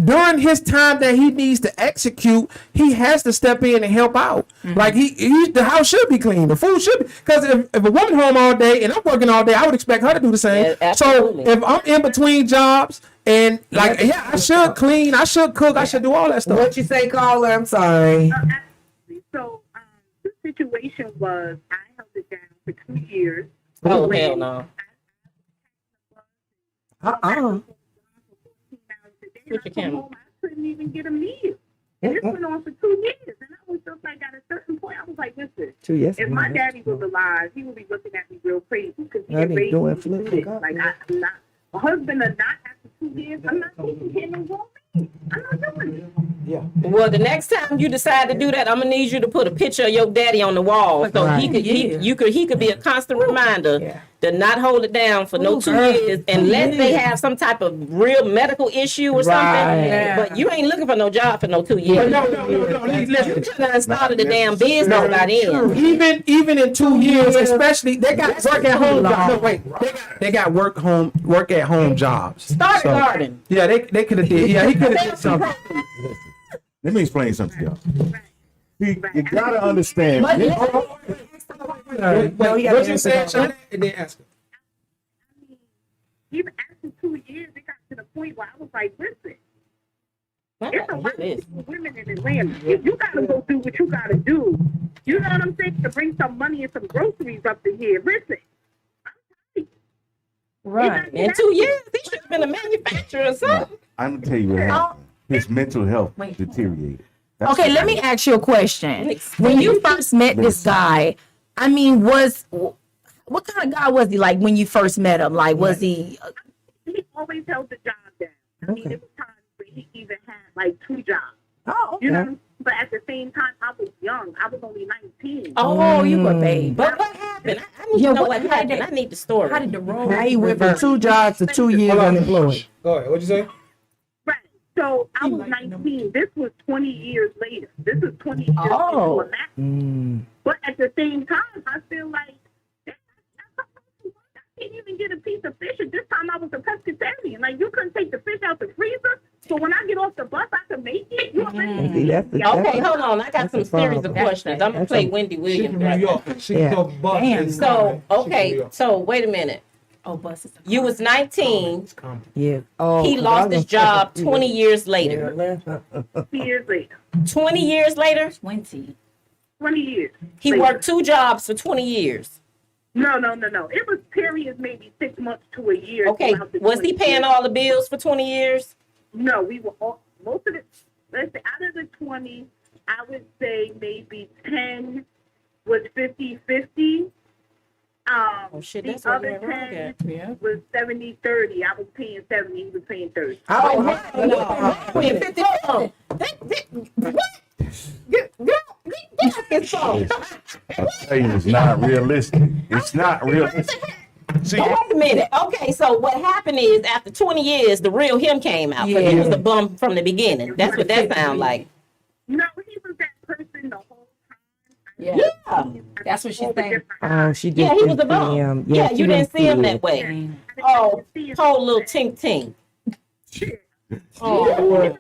during his time that he needs to execute, he has to step in and help out. Like the house should be clean, the food should be. Because if a woman home all day and I'm working all day, I would expect her to do the same. Yeah, so absolutely. if I'm in between jobs and like, yeah, I should clean, I should cook, I should do all that stuff. What you say, caller? I'm sorry. Absolutely. So the situation was I held it down for 2 years. Oh, hell no. Put your camera. I couldn't even get a meal. This went on for 2 years, and I was just like, at a certain point, I was like, listen, 2 years. if my daddy was alive, he would be looking at me real crazy because he I had be raised doing me flip shit. flop. Like I'm not a husband or not after 2 years. I'm not taking care of no grown man. I'm not doing it. Well, the next time you decide to do that, I'm gonna need you to put a picture of your daddy on the wall so he could he could be a constant reminder to not hold it down for no 2 years unless they have some type of real medical issue or something. But you ain't looking for no job for no 2 years. No, You listen. should have started a damn business by then. Even in 2 years, especially they got work at home jobs. No, wait, they got work at home jobs. Start a So, garden. Yeah, they could have did. Yeah, he could have did something. Let me explain something to y'all. You gotta understand. Wait, No, he got what to you said, answer Shana? And then ask her. Even after 2 years, it got to the point where I was like, listen, I it's a gotta lot hear this. of women in Atlanta. You gotta go do what you gotta do. You know what I'm saying? To bring some money and some groceries up to here. Listen, Right. In 2 years, he should have been a manufacturer or something. I'm gonna tell you what happened. His mental health deteriorated. That's Okay, what let me happened. ask you a question. When you first met this guy, I mean, what kind of guy was he like when you first met him? Like, was he? he always held the job down. I mean, it was times where he even had like 2 jobs. Oh, You know, but at the same time, I was young. I was only 19. Oh, you were babe. But what happened? I need to know what happened. I need the story. How did the role? Now he went from 2 jobs to 2 years unemployed. Go ahead. What'd you say? Right. So I was 19. This was 20 years later. This is 20 years Oh. into a matter. But at the same time, I feel like I can't even get a piece of fish. At this time, I was a pescatarian. Like, you couldn't take the fish out the freezer. So when I get off the bus, I can make it. You already See, that's the, Okay, hold on. I got That's some a series of problem. questions. I'm gonna play Wendy She's Williams. from New Right York. She Yeah. so bus Damn. is So coming. She from New okay, York. so wait a minute. Oh, buses. You was 19. It's coming. yeah. Oh, He lost his job 20 years later. 2 years later. 20 years later, 20. 20 years. he later. worked 2 jobs for 20 years. No. It was periods maybe 6 months to a year. Okay, throughout the was he 20 paying years. all the bills for 20 years? No, we were all, most of it, let's say out of the 20, I would say maybe 10 was 50-50. Oh shit, The that's what other went wrong 10 at. Yeah. was 70-30. I was paying 70, he was paying 30. Oh, No. Wait, 50. What? Get phone. I tell you, it's not realistic. It's not realistic. See, Wait a minute. Okay, so what happened is after 20 years, the real him came out. But he was the bum from the beginning. That's what that sounds like. No, he was that person the whole time. I Yeah. That's what she's saying. Oh, she did. Yeah, he was a see bum. him. Yeah, she you didn't see him it. that way. Oh, cold little tink tink. Oh,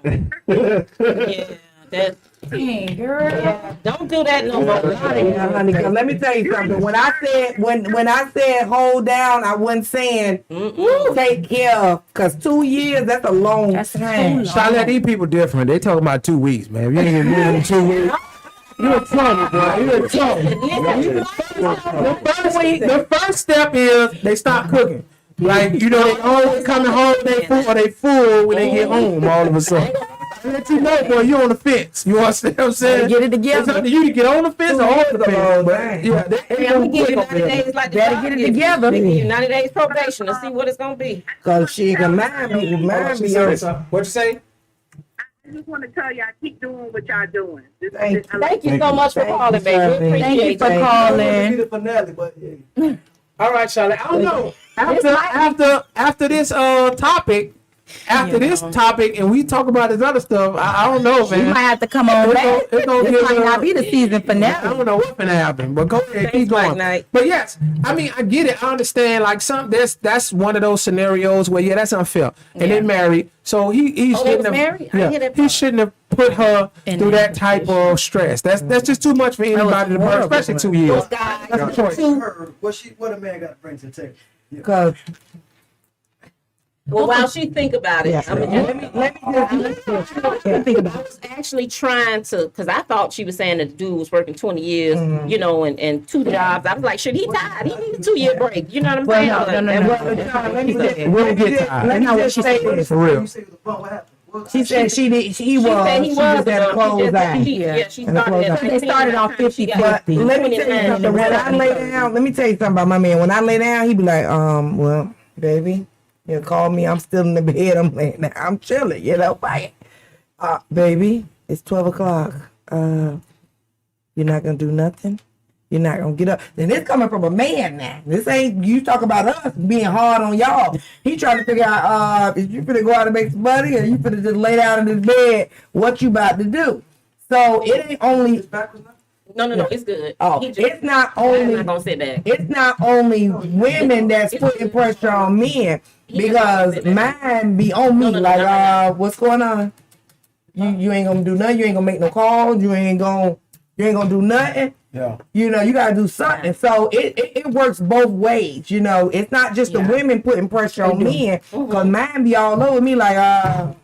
yeah. That. Dang, girl. Yeah, don't do that no more. Yeah, honey, 'cause let me tell you something. When I said hold down, I wasn't saying take care of. 'Cause 2 years, that's a long time. Charlotte, these people different. They talking about 2 weeks, man. If you ain't even moving in 2 weeks. You in trouble, boy. You in trouble. The first step is they stop cooking. Like, you know, they always coming home, they full when they get home all of a sudden. I let you know, boy, you on the fence. You understand what I'm saying? Get it together. It's up to you to get on the fence or off the fence. But, yeah, they Yeah, we give you 90 days like the Better job get it gives you. together. They give you 90 days probation to see what it's gonna be. 'Cause she can mind me. What you say? I just want to tell y'all, keep doing what y'all doing. Thank you so much for calling, baby. We Shirley. Thank you appreciate for you. calling. the finale, but yeah. All right, Charlotte. I don't know. After this topic, this topic, and we talk about this other stuff, I don't know, You man. might have to come on back. It's gonna This give might us- not be the season I finale. don't know what's gonna happen, but go ahead, keep Black going. Knight. But yes, I mean, I get it. I understand. Like that's one of those scenarios where that's unfair, and they married, so he they shouldn't was have. married? I hear that he part. shouldn't have put her through that type of stress. That's just too much for anybody to bear, especially 2 years. Guys, That's a choice. Her, what a man got to bring to the table. Cause well, while she think about it, yeah, I mean, let me think about I was actually trying to, because I thought she was saying that the dude was working 20 years, you know, and 2 jobs. I was like, shit, he tired. He need a 2-year break. You know what I'm saying? We'll get tired. Let me just say this. For real. You say it was a bump, what happened? She said he was. She said he She was. just had a close eye. Yeah, she And a started close at eye. They started off 50, But let me tell you something. When I lay down, let me tell you something about my man. When I lay down, he be like, well, baby, you call me. I'm still in the bed. I'm laying down. I'm chilling. You know, bye. Baby, it's 12 o'clock. You're not gonna do nothing. You're not gonna get up. Then this coming from a man now. This ain't you talk about us being hard on y'all. He trying to figure out if you finna go out and make some money or you finna just lay down in this bed, what you about to do. So it ain't only No, it's good. Oh, He just- it's not I'm only not gonna sit back. it's not only women that's putting pressure on men because mine be on me like what's going on? You ain't gonna do nothing, you ain't gonna make no calls, you ain't gonna do nothing. Yeah. You know, you gotta do something. So it works both ways. You know, it's not just the women putting pressure on men, cause mine be all over me like,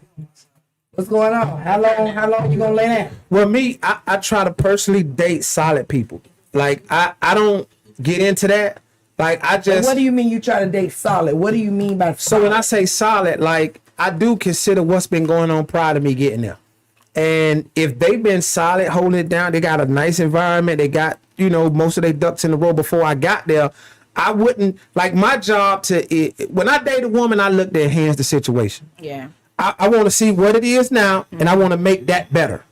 what's going on? How long you gonna lay down? Well, me, I try to personally date solid people. Like I don't get into that. Like I just. What do you mean you try to date solid? What do you mean by So solid? when I say solid, like I do consider what's been going on prior to me getting there. And if they've been solid, holding it down, they got a nice environment, they got, you know, most of their ducks in the row before I got there. I wouldn't like my job when I date a woman, I look to enhance the situation. Yeah. I want to see what it is now, and I want to make that better.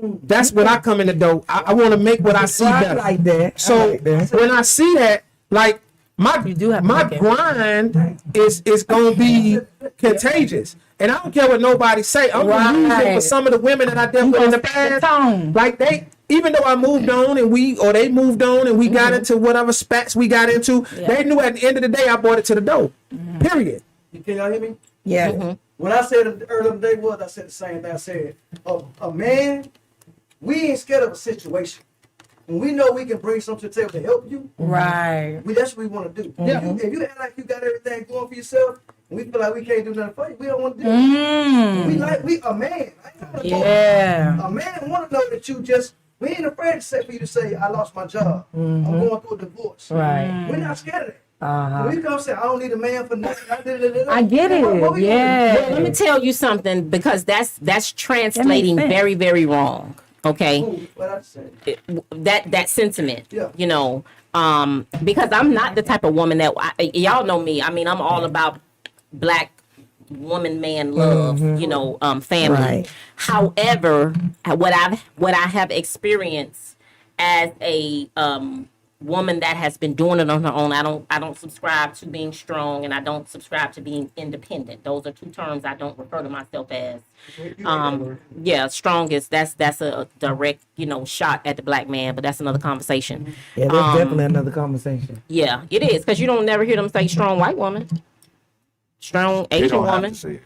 That's when I come in the door. I want to make what I see I better. like that. So I like that. when I see that, like my do have to my look at it. grind is gonna be contagious, and I don't care what nobody say. I'm gonna use it for Right. some of the women that I dealt with in the gonna set the past. tone. Like even though I moved on and they moved on and we got into whatever spats we got into, they knew at the end of the day I brought it to the door. Period. Can y'all hear me? Yeah. When I said earlier today I said the same thing. I said, a man, we ain't scared of a situation. When we know we can bring something to the table to help you, Right. that's what we want to do. If you act like you got everything going for yourself, and we feel like we can't do nothing for you, we don't want to do it. We a man. I ain't gonna talk. Yeah. A man want to know that we ain't afraid to say for you to say, I lost my job. I'm going through a divorce. Right. We're not scared of that. When we come say, I don't need a man for nothing. I get it. What we gonna do? Well, let me tell you something because that's translating sense. very, very wrong. Okay. Ooh, what I said. That sentiment, Yeah. you know, because I'm not the type of woman that y'all know me. I mean, I'm all about black woman man love, you know, family. Right. However, what I have experienced as a woman that has been doing it on her own. I don't subscribe to being strong, and I don't subscribe to being independent. Those are two terms I don't refer to myself as. Yeah, strong is that's a direct, shot at the black man, but that's another conversation. Yeah, that's definitely another conversation. Yeah, it is, because you don't never hear them say strong white woman, strong They Asian don't have woman. to say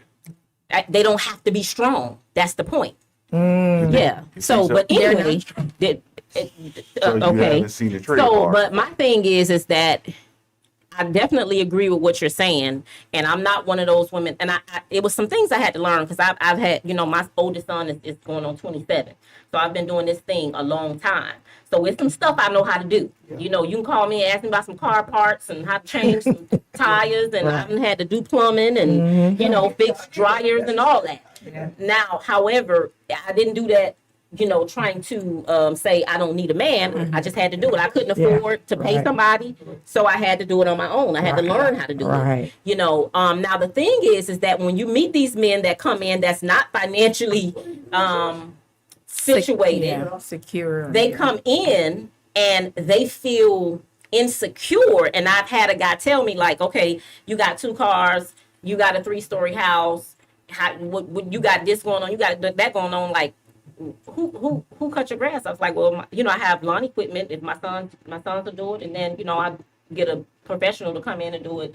it. They don't have to be strong. That's the point. Mm. Yeah. So, but anyway, So you okay. haven't seen the trade So, part. but my thing is that I definitely agree with what you're saying, and I'm not one of those women. And I it was some things I had to learn, because I've had, my oldest son is going on 27, so I've been doing this thing a long time. So it's some stuff I know how to do. You can call me and ask me about some car parts and how to change some tires, and I've had to do plumbing and fix dryers and all that. Now, however, I didn't do that, trying to say I don't need a man. I just had to do it. I couldn't afford to pay somebody, so I had to do it on my own. I had to learn how to do it. Now the thing is that when you meet these men that come in that's not financially situated, secure. they come in and they feel insecure. And I've had a guy tell me, like, okay, you got 2 cars, you got a 3-story house, what you got this going on, you got that going on, like, who cut your grass? I was like, well, I have lawn equipment. If my sons will do it, and then I get a professional to come in and do it,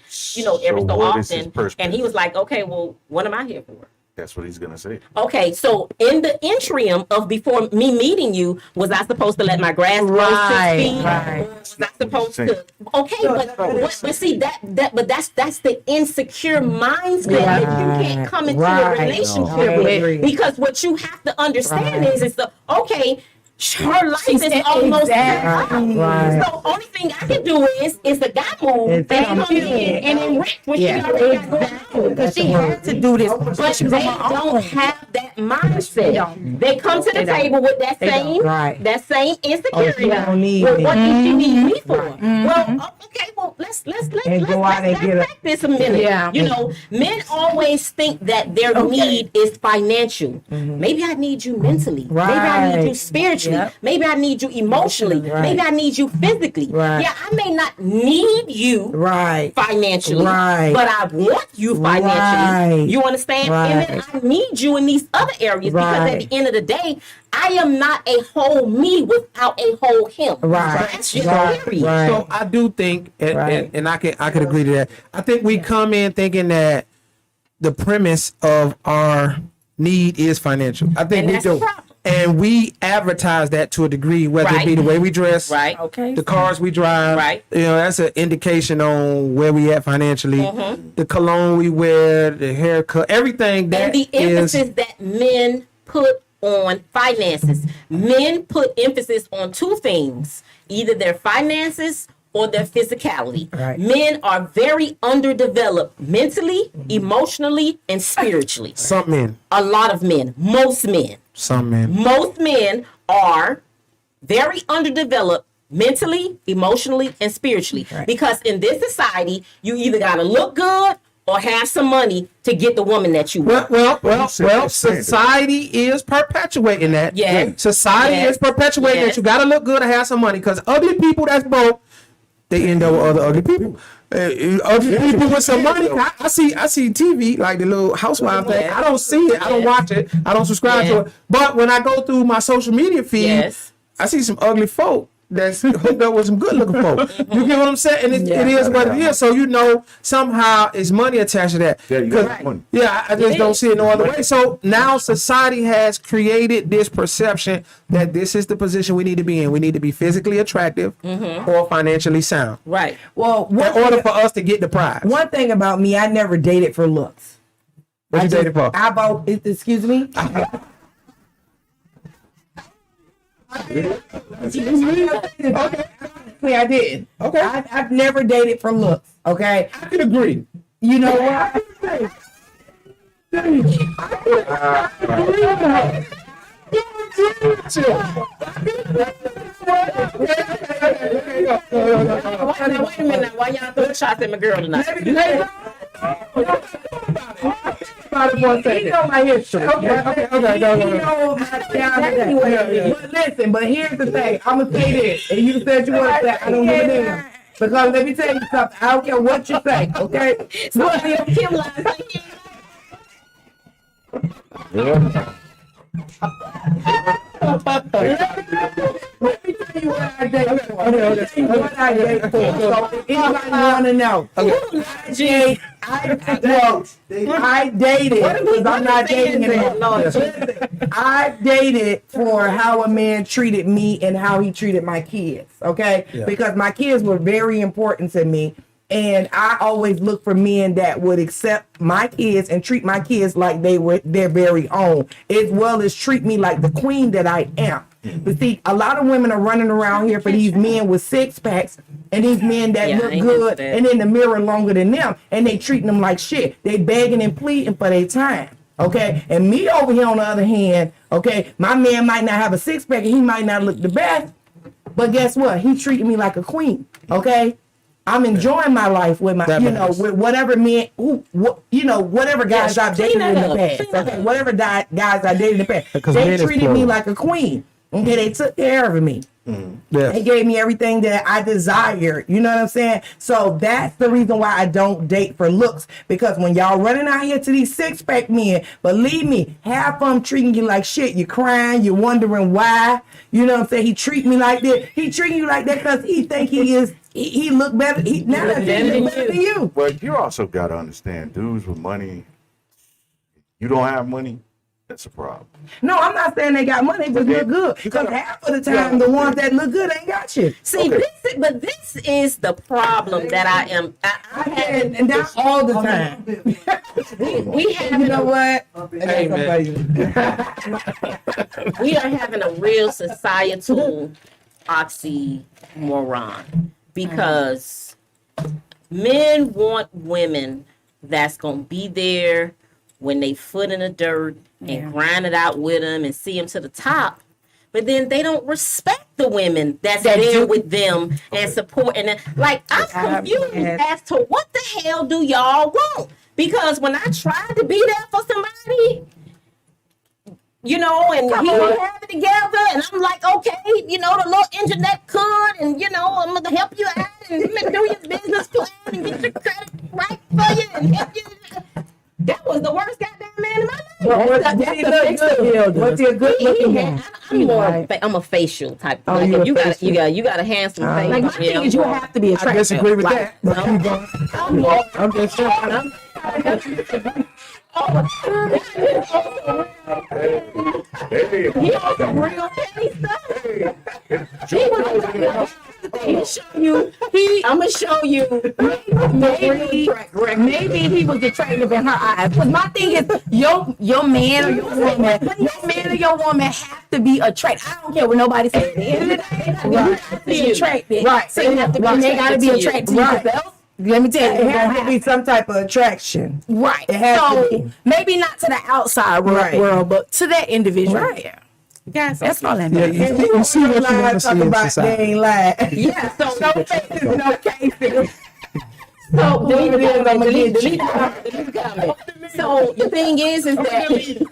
every so what is his often. perspective? And he was like, okay, well, what am I here for? That's what he's gonna say. Okay, so in the interim of before me meeting you, was I supposed to let my grass grow 6 feet? Right. Or was I supposed to? Okay, but see but that's the insecure mindset that you can't come into a relationship with, because what you have to understand is her life is almost set up. Right. So only thing I can do is the guy move and come in and enrich what she already got going on. Because she had to do this. But they don't have that mindset. They come to the table with that same insecurity. don't need Well, me. what did she need me for? Well, okay, well, let's go out and get back this a minute. Yeah. Men always think that their need is financial. Maybe I need you mentally. Maybe I need you spiritually. Maybe I need you emotionally. Maybe I need you physically. Yeah, I may not need you financially, but I want you financially. You understand? And then I need you in these other areas, because at the end of the day, I am not a whole me without a whole him. So that's just period. So I do think, and I could agree to that. I think we come in thinking that the premise of our need is financial. I think And we that's the do. problem. And we advertise that to a degree, whether it be the way we dress, Okay. the cars we drive, that's an indication on where we at financially. The cologne we wear, the haircut, everything that And the emphasis that men put on finances. Men put emphasis on 2 things: either their finances or their physicality. Men are very underdeveloped mentally, emotionally, and spiritually. Some men. A lot of men, most men. Some men. Most men are very underdeveloped mentally, emotionally, and spiritually. Because in this society, you either got to look good or have some money to get the woman that you want. Well, society is perpetuating that. Society is perpetuating that you got to look good and have some money, because ugly people that's broke, they end up with other ugly people. Ugly people with some money. I see TV, like the little housewife thing. I don't see it. I don't watch it. I don't subscribe to it. But when I go through my social media feed, I see some ugly folk that's hooked up with some good looking folk. You get what I'm saying? And it is what it is. So somehow it's money attached to that. Yeah, you got money. Yeah, I just don't see it no other way. So now society has created this perception that this is the position we need to be in. We need to be physically attractive or financially sound. Right. Well, In order for us to get the prize. one thing about me, I never dated for looks. What you dated for? Excuse me? I did. Okay. I've never dated for looks. Okay. I can agree. You know what? Wait a minute. Why y'all throwing shots at my girl tonight? about it for a second. He know my history. Okay. He knows my down. But listen, but here's the thing. I'm gonna say this, and you said you want to say I don't give a damn. Because let me tell you something. I don't care what you say, okay? So Kim lies like you. Let me tell you what I date for. So anybody want to know? I dated, because I'm not dating anymore. I dated for how a man treated me and how he treated my kids, okay? Yeah. Because my kids were very important to me. And I always look for men that would accept my kids and treat my kids like they were their very own, as well as treat me like the queen that I am. But see, a lot of women are running around here for these men with six packs and these men that look good and in the mirror longer than them, and they treating them like shit. They begging and pleading for their time. Okay, and me over here on the other hand, okay, my man might not have a six pack and he might not look the best, but guess what? He treated me like a queen. Okay. I'm enjoying my life with my, with whatever men, whatever guys I've dated in the past. Okay, whatever guys I dated in the past, they treated me like a queen. Okay, they took care of me. Yes. They gave me everything that I desired. You know what I'm saying? So that's the reason why I don't date for looks. Because when y'all running out here to these six-pack men, believe me, half of them treating you like shit. You're crying. You're wondering why. You know what I'm saying? He treat me like this. He treating you like that because he think he is. He look better. He better than you. But you also got to understand, dudes with money, you don't have money, that's a problem. No, I'm not saying they got money, but look good. Because half of the time, the ones that look good ain't got shit. See, this is the problem that I have, and that's all the time. we have, you know what? Hey, man. We are having a real societal oxymoron because men want women that's gonna be there when they foot in the dirt and grind it out with them and see them to the top, but then they don't respect the women that's there with them and support. And like, I'm confused as to what the hell do y'all want? Because when I tried to be there for somebody, and he would have it together, and I'm like, okay, the little internet could, and I'm gonna help you out and do your business plan and get your credit right for you and help you. That was the worst goddamn man in my life. What's your good looking man? I'm a facial type. You got a handsome face. Like my thing is, you have to be attractive. I disagree with that. I'm just saying. He on some real petty stuff. I'm gonna show you. Maybe he was attractive in her eyes. But my thing is, your man or your woman have to be attractive. I don't care what nobody says. At the end of the day, they have to be attractive. Right. So you have to be. They gotta be attracted to yourself. Let me tell you, It has to be some type of attraction. right. It has to be. Maybe not to the outside world, but to that individual. Right. Yeah. Guys, that's all that Yeah, matters. you see what you want to see in They society. ain't lying. Yeah, so No faces, no cases. So Delete delete the comment. So the thing is that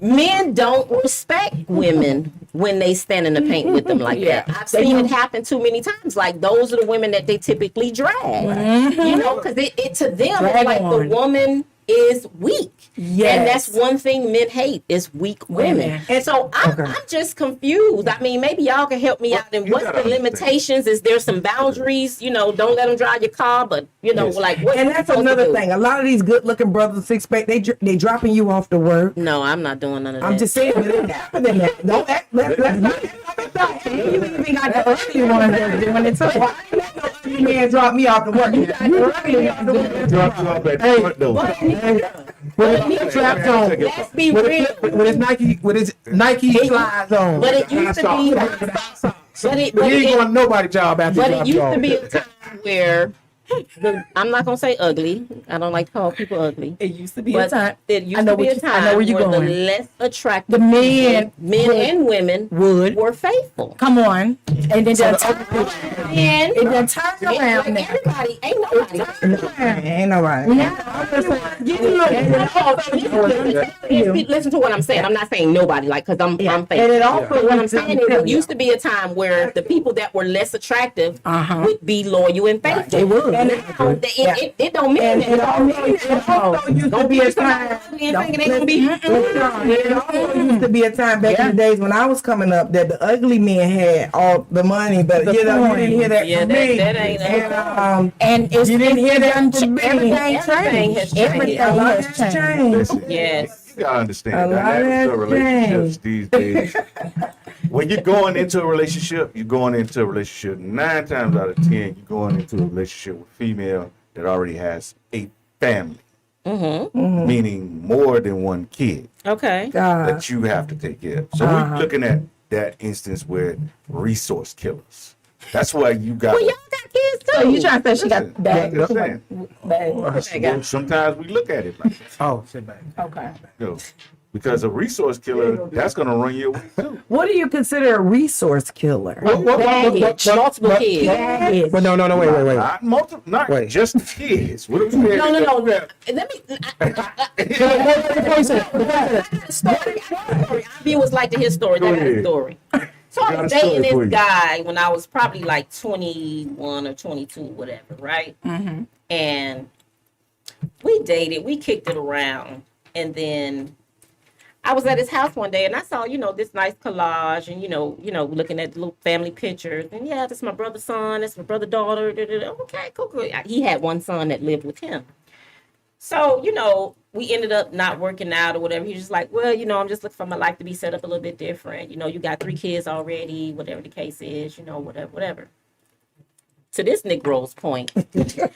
men don't respect women when they stand in the paint with them like that. I've seen it happen too many times. Like, those are the women that they typically drag. Because it to them, it's like the woman is weak. Yes. And that's one thing men hate is weak women. And so I'm just confused. I mean, maybe y'all can help me out. And what's the limitations? Is there some boundaries? Don't let them drive your car, but like what? And that's another thing. A lot of these good-looking brothers, six-pack, they dropping you off the work. No, I'm not doing none of that. I'm just saying, but it's happening. Don't act. Let's not. You even got the ugly ones that are doing it too. I ain't let no ugly man drop me off the work. You got the ugly me off the work. Drop you off at the front door. Let's be real. With his Nike slides on. But it used to be. You ain't going to nobody's job after you But drop it you used to off. be a time where I'm not gonna say ugly. I don't like to call people ugly. It used to be But a time. it used I know to be what a you- I know time where you're the going. less attractive The men men would- and women would. were faithful. Come on, and then So that the other picture. And it done turned around now. everybody, ain't nobody. Ain't nobody. Listen to what I'm saying. I'm not saying nobody, like, because I'm And faithful. it also But what I'm went saying to- is, it used to be a time where the people that were less attractive would be loyal and faithful. They would. And now it don't mean And that. it also used to be a time. It gonna be. It also used to be a time back in the days when I was coming up that the ugly men had all the money, but you didn't hear that Yeah, from that- me. that ain't- And it's You didn't hear that from me. everything Everything changed. has changed. Everything A lot has has changed. changed. Listen, Yes. you gotta understand A the lot dynamics has of relationships changed. these days. When you're going into a relationship, you're going into a relationship 9 times out of 10. You're going into a relationship with a female that already has a family, meaning more than one kid Okay. God. that you have to take care of. So we're looking at that instance where resource killers. That's why you got. Well, y'all got kids too. So you trying to say she got Listen, bad? I'm saying. Bad. Sometimes we look at it like that, Oh, sit back. Okay. you know, because a resource killer that's gonna run you away too. What do you consider a resource killer? Baggage, multiple kids. Baggage. But no, wait. Not multiple, not Wait. just the kids. What are we saying? No. Let me. Our viewers like to hear stories. I got a ahead. story. So I Got was a story dating for this you. guy when I was probably like 21 or 22, whatever, right? And we dated, we kicked it around, and then I was at his house one day and I saw, this nice collage and, looking at the little family pictures. And yeah, that's my brother's son, that's my brother's daughter. Okay, cool. He had one son that lived with him. So, we ended up not working out or whatever. He was just like, well, I'm just looking for my life to be set up a little bit different. You got 3 kids already, whatever the case is, whatever. To this Negro's point, I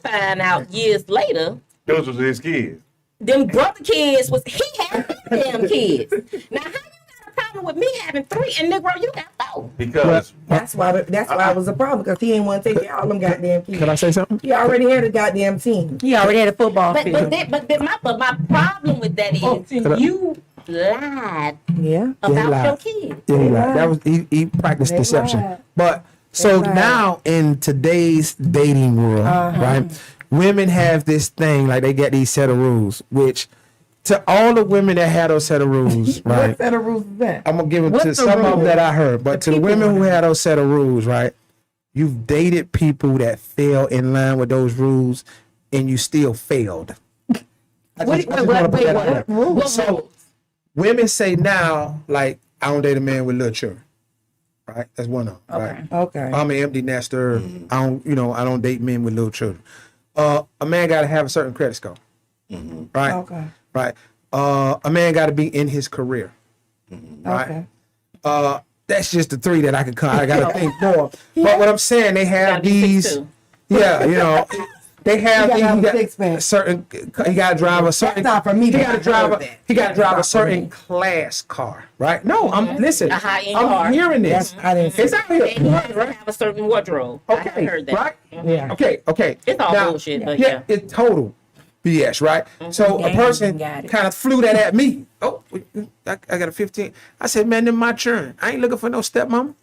find out years later, Those was his kids. them brother kids he had damn kids. Now, how you got a problem with me having 3 and Negro, you got 4? Because That's why it was a problem, because he didn't want to take care of all them goddamn kids. Can I say something? He already had a goddamn team. He already had a football But field. my problem with that is you lied Yeah. about lied. your kids. Yeah, he lied. That was he practiced They deception. lied. But so lied. now in today's dating world, right? Women have this thing like they get these set of rules, which to all the women that had those set of rules, right? What set of rules is that? I'm gonna give them What's to the some of them rule? that I heard, but to the people women who want. had those set of rules, right? You've dated people that fell in line with those rules, and you still failed. I just wanna put that out there. What So rules? women say now, like, I don't date a man with little children. Right? That's one of them. Right? Okay. I'm an empty nester. I don't date men with little children. A man gotta have a certain credit score. Right? Okay. Right. A man gotta be in his career. Right. Okay. That's just the 3 that I could I gotta think more. But what I'm saying, they have Gotta be these 6'2". yeah, they have You gotta have a these six-pack. certain he gotta drive a certain not for me, he but gotta I drive heard a that. he gotta drive a That's not for certain me. class car, right? No, I'm listen. A high-end I'm car. hearing this. I didn't see It's out here. And you have to have a certain wardrobe. I Okay, heard that. right? Yeah. Okay. It's all bullshit, but yeah. It's total BS, right? So a person got it. kind of flew that at me. Oh, I got a 15. I said, man, then my churn. I ain't looking for no stepmama.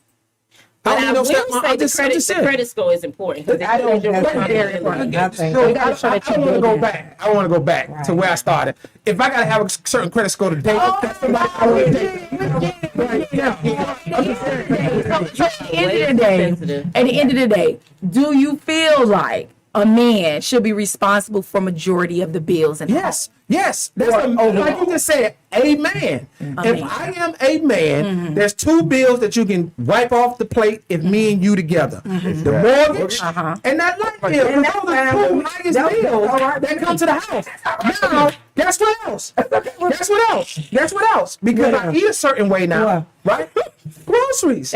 But I I don't will need no stepmama. say I'm the just credit saying. score is important. Because I don't think that's very important. I think. So You gotta show that I you want to build go it. back. I want to go back to where I started. If I gotta have a certain credit score to date, that's somebody I would date. At the end of the day, do you feel like a man should be responsible for majority of the bills in the Yes. That's like you just said, amen. If I am a man, there's 2 bills that you can wipe off the plate if me and you together. The mortgage and that light bill. And Those are the 2 highest bills that come to the house. Now, guess what else? Guess what else? Because I eat a certain way now, right? Groceries.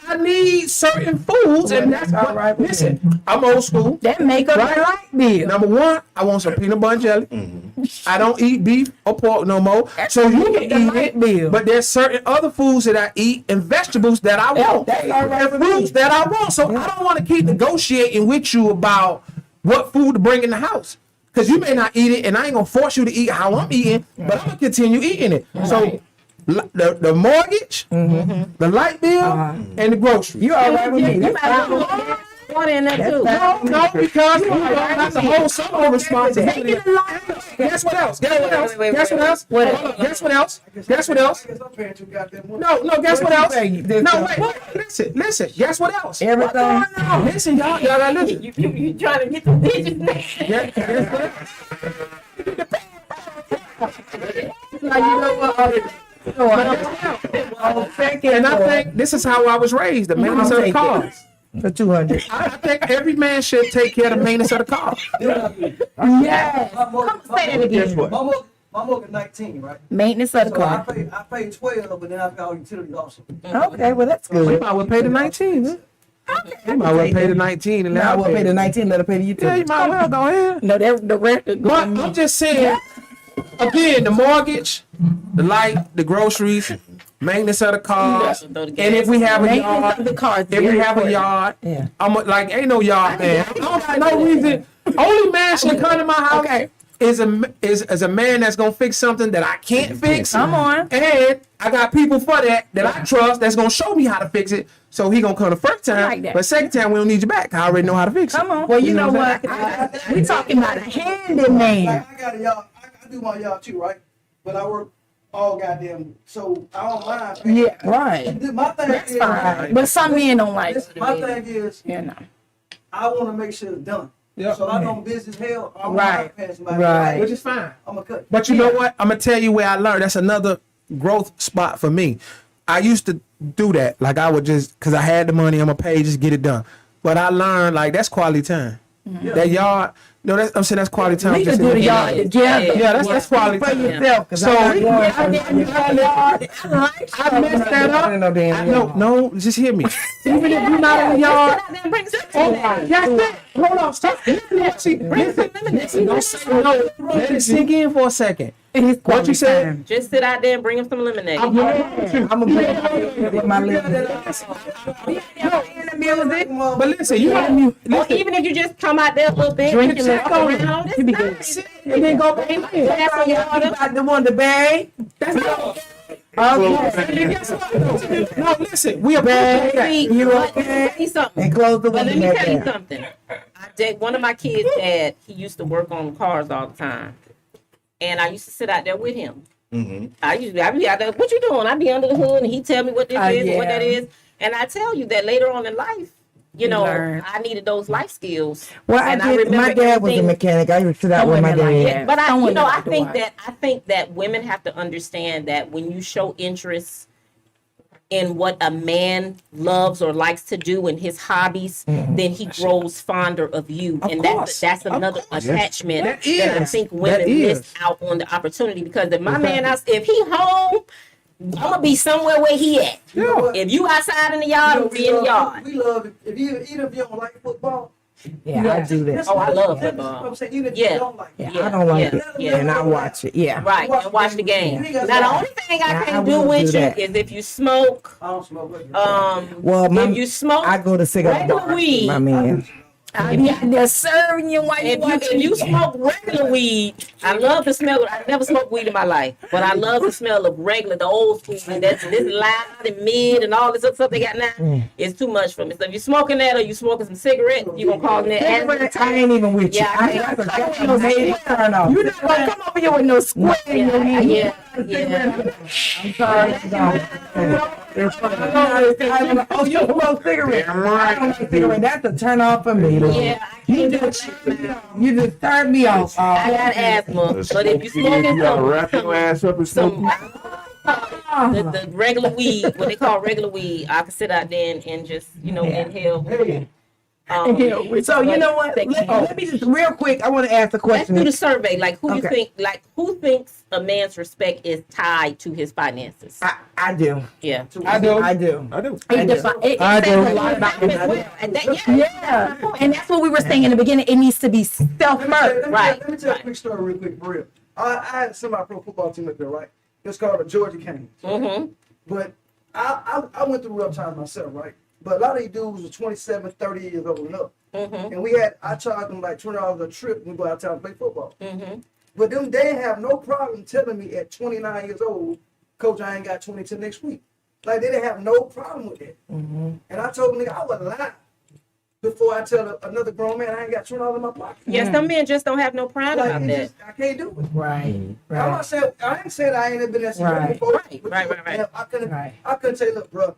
I need certain foods, and that's all right with listen, I'm old school. That make up the light bill. Number 1, I want some peanut butter and jelly. I don't eat beef or pork no more. So you can eat it, but there's certain other foods that I eat and vegetables that I want. that's all right And with me. fruits that I want. So I don't want to keep negotiating with you about what food to bring in the house. Because you may not eat it, and I ain't gonna force you to eat how I'm eating, but I'm gonna continue eating it. So the mortgage, the light bill, and the groceries. You all right with me? That's fine. Water in there too. No, because you don't have to hold some of the responsibility. Guess what else? Guess what else? Guess what else? Guess what else? Guess what else? I guess I'm paying too goddamn much. No, guess what else? What you say? No, wait, listen. Guess what else? Everything. Listen, y'all gotta listen. You trying to get some digits now? Guess what else? And I think this is how I was raised, the maintenance of the car. For 200. I think every man should take care of the maintenance of the car. Yes. Say that again. My mortgage 19, right? Maintenance of the So car. I pay 12, but then I pay all utilities also. Okay, well that's We good. might well pay the 19. Huh? You might well pay the 19 and Now now we'll pay the 19, let her pay the Yeah, utility. you might well go ahead. No, the record. But I'm just saying, again, the mortgage, the light, the groceries, maintenance of the cars, and if we have a Maintenance of the yard, cars. if we have a yard, Yeah. I'm like, ain't no yard man. I don't have no reason. Only man should come to my house is a man that's gonna fix something that I can't fix. Come on. And I got people for that I trust that's gonna show me how to fix it. So he gonna come the first time, like that. but second time we don't need you back. I already know how to fix it. Come on. Well, you know what? We talking about a handyman. Like, I got a yard. I do my yard too, right? But I work all goddamn. So I don't mind. paying. Yeah, right. My thing That's is, fine. But some men don't like listen, my thing is, you know. I want to make sure it's done. Yeah. So I know business hell. I'm Right. paying somebody. Right. Which is fine. I'm gonna cut. But you know what? I'm gonna tell you where I learned. That's another growth spot for me. I used to do that. Like I would just, cause I had the money, I'm gonna pay, just get it done. But I learned like that's quality time. That yard, no, I'm saying that's quality time. We just can do in the yard together. Yeah, that's quality For time. yourself, cause So I'm we not can going get out there in the yard. I messed that up. No damn yard. No, just hear me. Even if you're not in the yard, hold on, stop. Listen, don't say no. Let it sink in for a second. What you said? Just sit out there and bring him some lemonade. I'm gonna bring it with my lips. But listen, you know, Or listen, even if you just come out there a little bit, Drink you it, walk around, You be it's good. nice. and then go back in. Pass some water. I the one the bag. That's all. Okay. No, listen, we appreciate that. You But let me okay? tell you something. And close the But let me window tell you back there. something. One of my kids' dad, he used to work on cars all the time, and I used to sit out there with him. I'd be out there. What you doing? I'd be under the hood, and he tell me what this is and what that is, and I tell you that later on in life, you know, learn. I needed those life skills. Well, And I did. My remember dad was a everything. mechanic. I used to sit out Some with my women like dad. that. But Some I women like to watch. I think that women have to understand that when you show interest in what a man loves or likes to do in his hobbies, then he grows fonder of you, Of and course. that's Of another course. attachment That that I is. think That women is. miss out on the opportunity. Because if my man out, if he home, I'm gonna be somewhere where he at. You know what? If you outside in the yard, I'm gonna be in the yard. We love it. Even if you don't like football. Yeah, I do that. Oh, I love that's football. what I'm saying. Even if Yeah. you don't like it. I don't like it, yeah. and I watch it. Yeah. Right, and watch the game. Yeah. Now the only thing I Yeah, I can't do will with do you that. is if you smoke. I don't smoke with you. Well, If you smoke, I go to cigarette regular bars with weed. my man. I be out there serving you while you if watching. you smoke regular weed, I love the smell. I never smoked weed in my life, but I love the smell of regular, the old school weed. That's this loud and mid and all this other stuff they got now. It's too much for me. So if you smoking that or you smoking some cigarette, you gonna call me that. I ain't even with you. Yeah, I That's a major turn off. You not gonna come over here with no square in your hand. Yeah. I'm sorry. Oh, you smoke cigarette? I don't like cigarette. That's a turn off for me. Yeah, I can't do it. You just turned me off. I got asthma, but if you smoking you gotta wrap your ass up and smoke. the regular weed, what they call regular weed, I can sit out there and just inhale. So you know what? Let me just real quick. I want to ask a Let's question. do the survey. Like who you Okay. think? Who thinks a man's respect is tied to his finances? I do. Yeah. I do. I do. I do. It I says do. a lot about him as well. And that, Yeah, and that's what we were saying in the beginning. It needs to be self-murder. Right, Let me tell you a right. quick story real quick, for real. I had a semi-pro football team up there, right? It was called the Georgia Canes. Mm-hmm. But I went through rough times myself, right? But a lot of these dudes were 27, 30 years old and up. Mm-hmm. And I charged them like $20 a trip when we go out of town to play football. Mm-hmm. But them, they have no problem telling me at 29 years old, Coach, I ain't got 20 till next week. Like, they didn't have no problem with that. And I told them, nigga, I would lie before I tell another grown man I ain't got $20 in my pocket. Yes, some men just don't have no pride Like, about it's that. just, I can't do it. Right. I'm Right. not saying, I ain't saying I ain't been that Right. before. Right, but right, you- right, right. I couldn't, Right. I couldn't say, look, bro,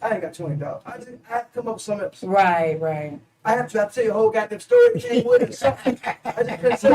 I ain't got $20. I come up with something else. Right, right. I have to tell you a whole goddamn story. It came with it. So, I just couldn't say.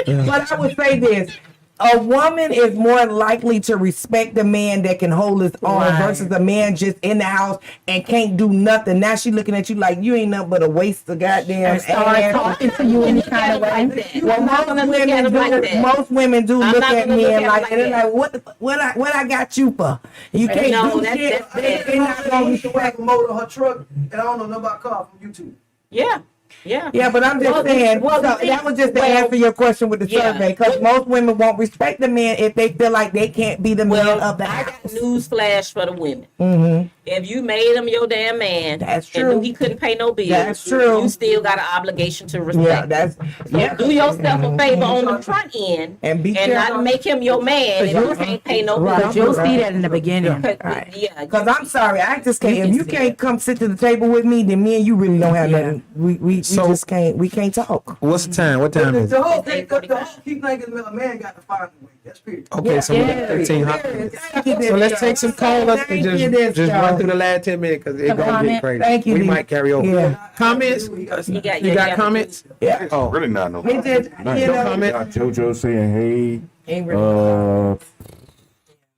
But I would say this. A woman is more likely to respect a man that can hold his own Right. versus a man just in the house and can't do nothing. Now she looking at you like you ain't nothing but a waste of goddamn And start ass. talking to you any kind of way. Like that. Well, I'm not gonna look at it like that. most women do I'm look not at gonna look men at it like, like and they're that. like, what I got you for? You can't No, do that's- shit. that's- They not gonna used to whack respect. a motor on her truck, and I don't know nothing about car from YouTube. Yeah. Yeah. Yeah, but I'm just Well, saying. well, so that was just to well, answer your question with the yeah. survey, because most women won't respect the man if they feel like they can't be the man Well, of the I got house. news flash for the women. Mm-hmm. If you made him your damn man, That's and true. knew he couldn't pay no bills, That's true. you still got an obligation to respect. Yeah, him. that's So do yourself a favor on the front end And be and careful. not make him your man if you can't pay no Right. bills. You'll see that in the beginning. Right. Yeah, Because I'm sorry, I just can't. You If can you see can't come sit to the table with me, then me and you really don't have Yeah. nothing. We So- just can't. We can't talk. What's the time? What time is The it? whole thing, the whole key thing is a man got to find a way. That's period. Okay, so we got 1500. So let's take some callers and just run through the last 10 minutes because it's gonna get crazy. Thank you, We Lee. might carry over. Yeah. Comments? You got comments? Yeah. It's Oh. really not no. It just, Nothing. you No know, comment? Got JoJo saying, hey, ain't really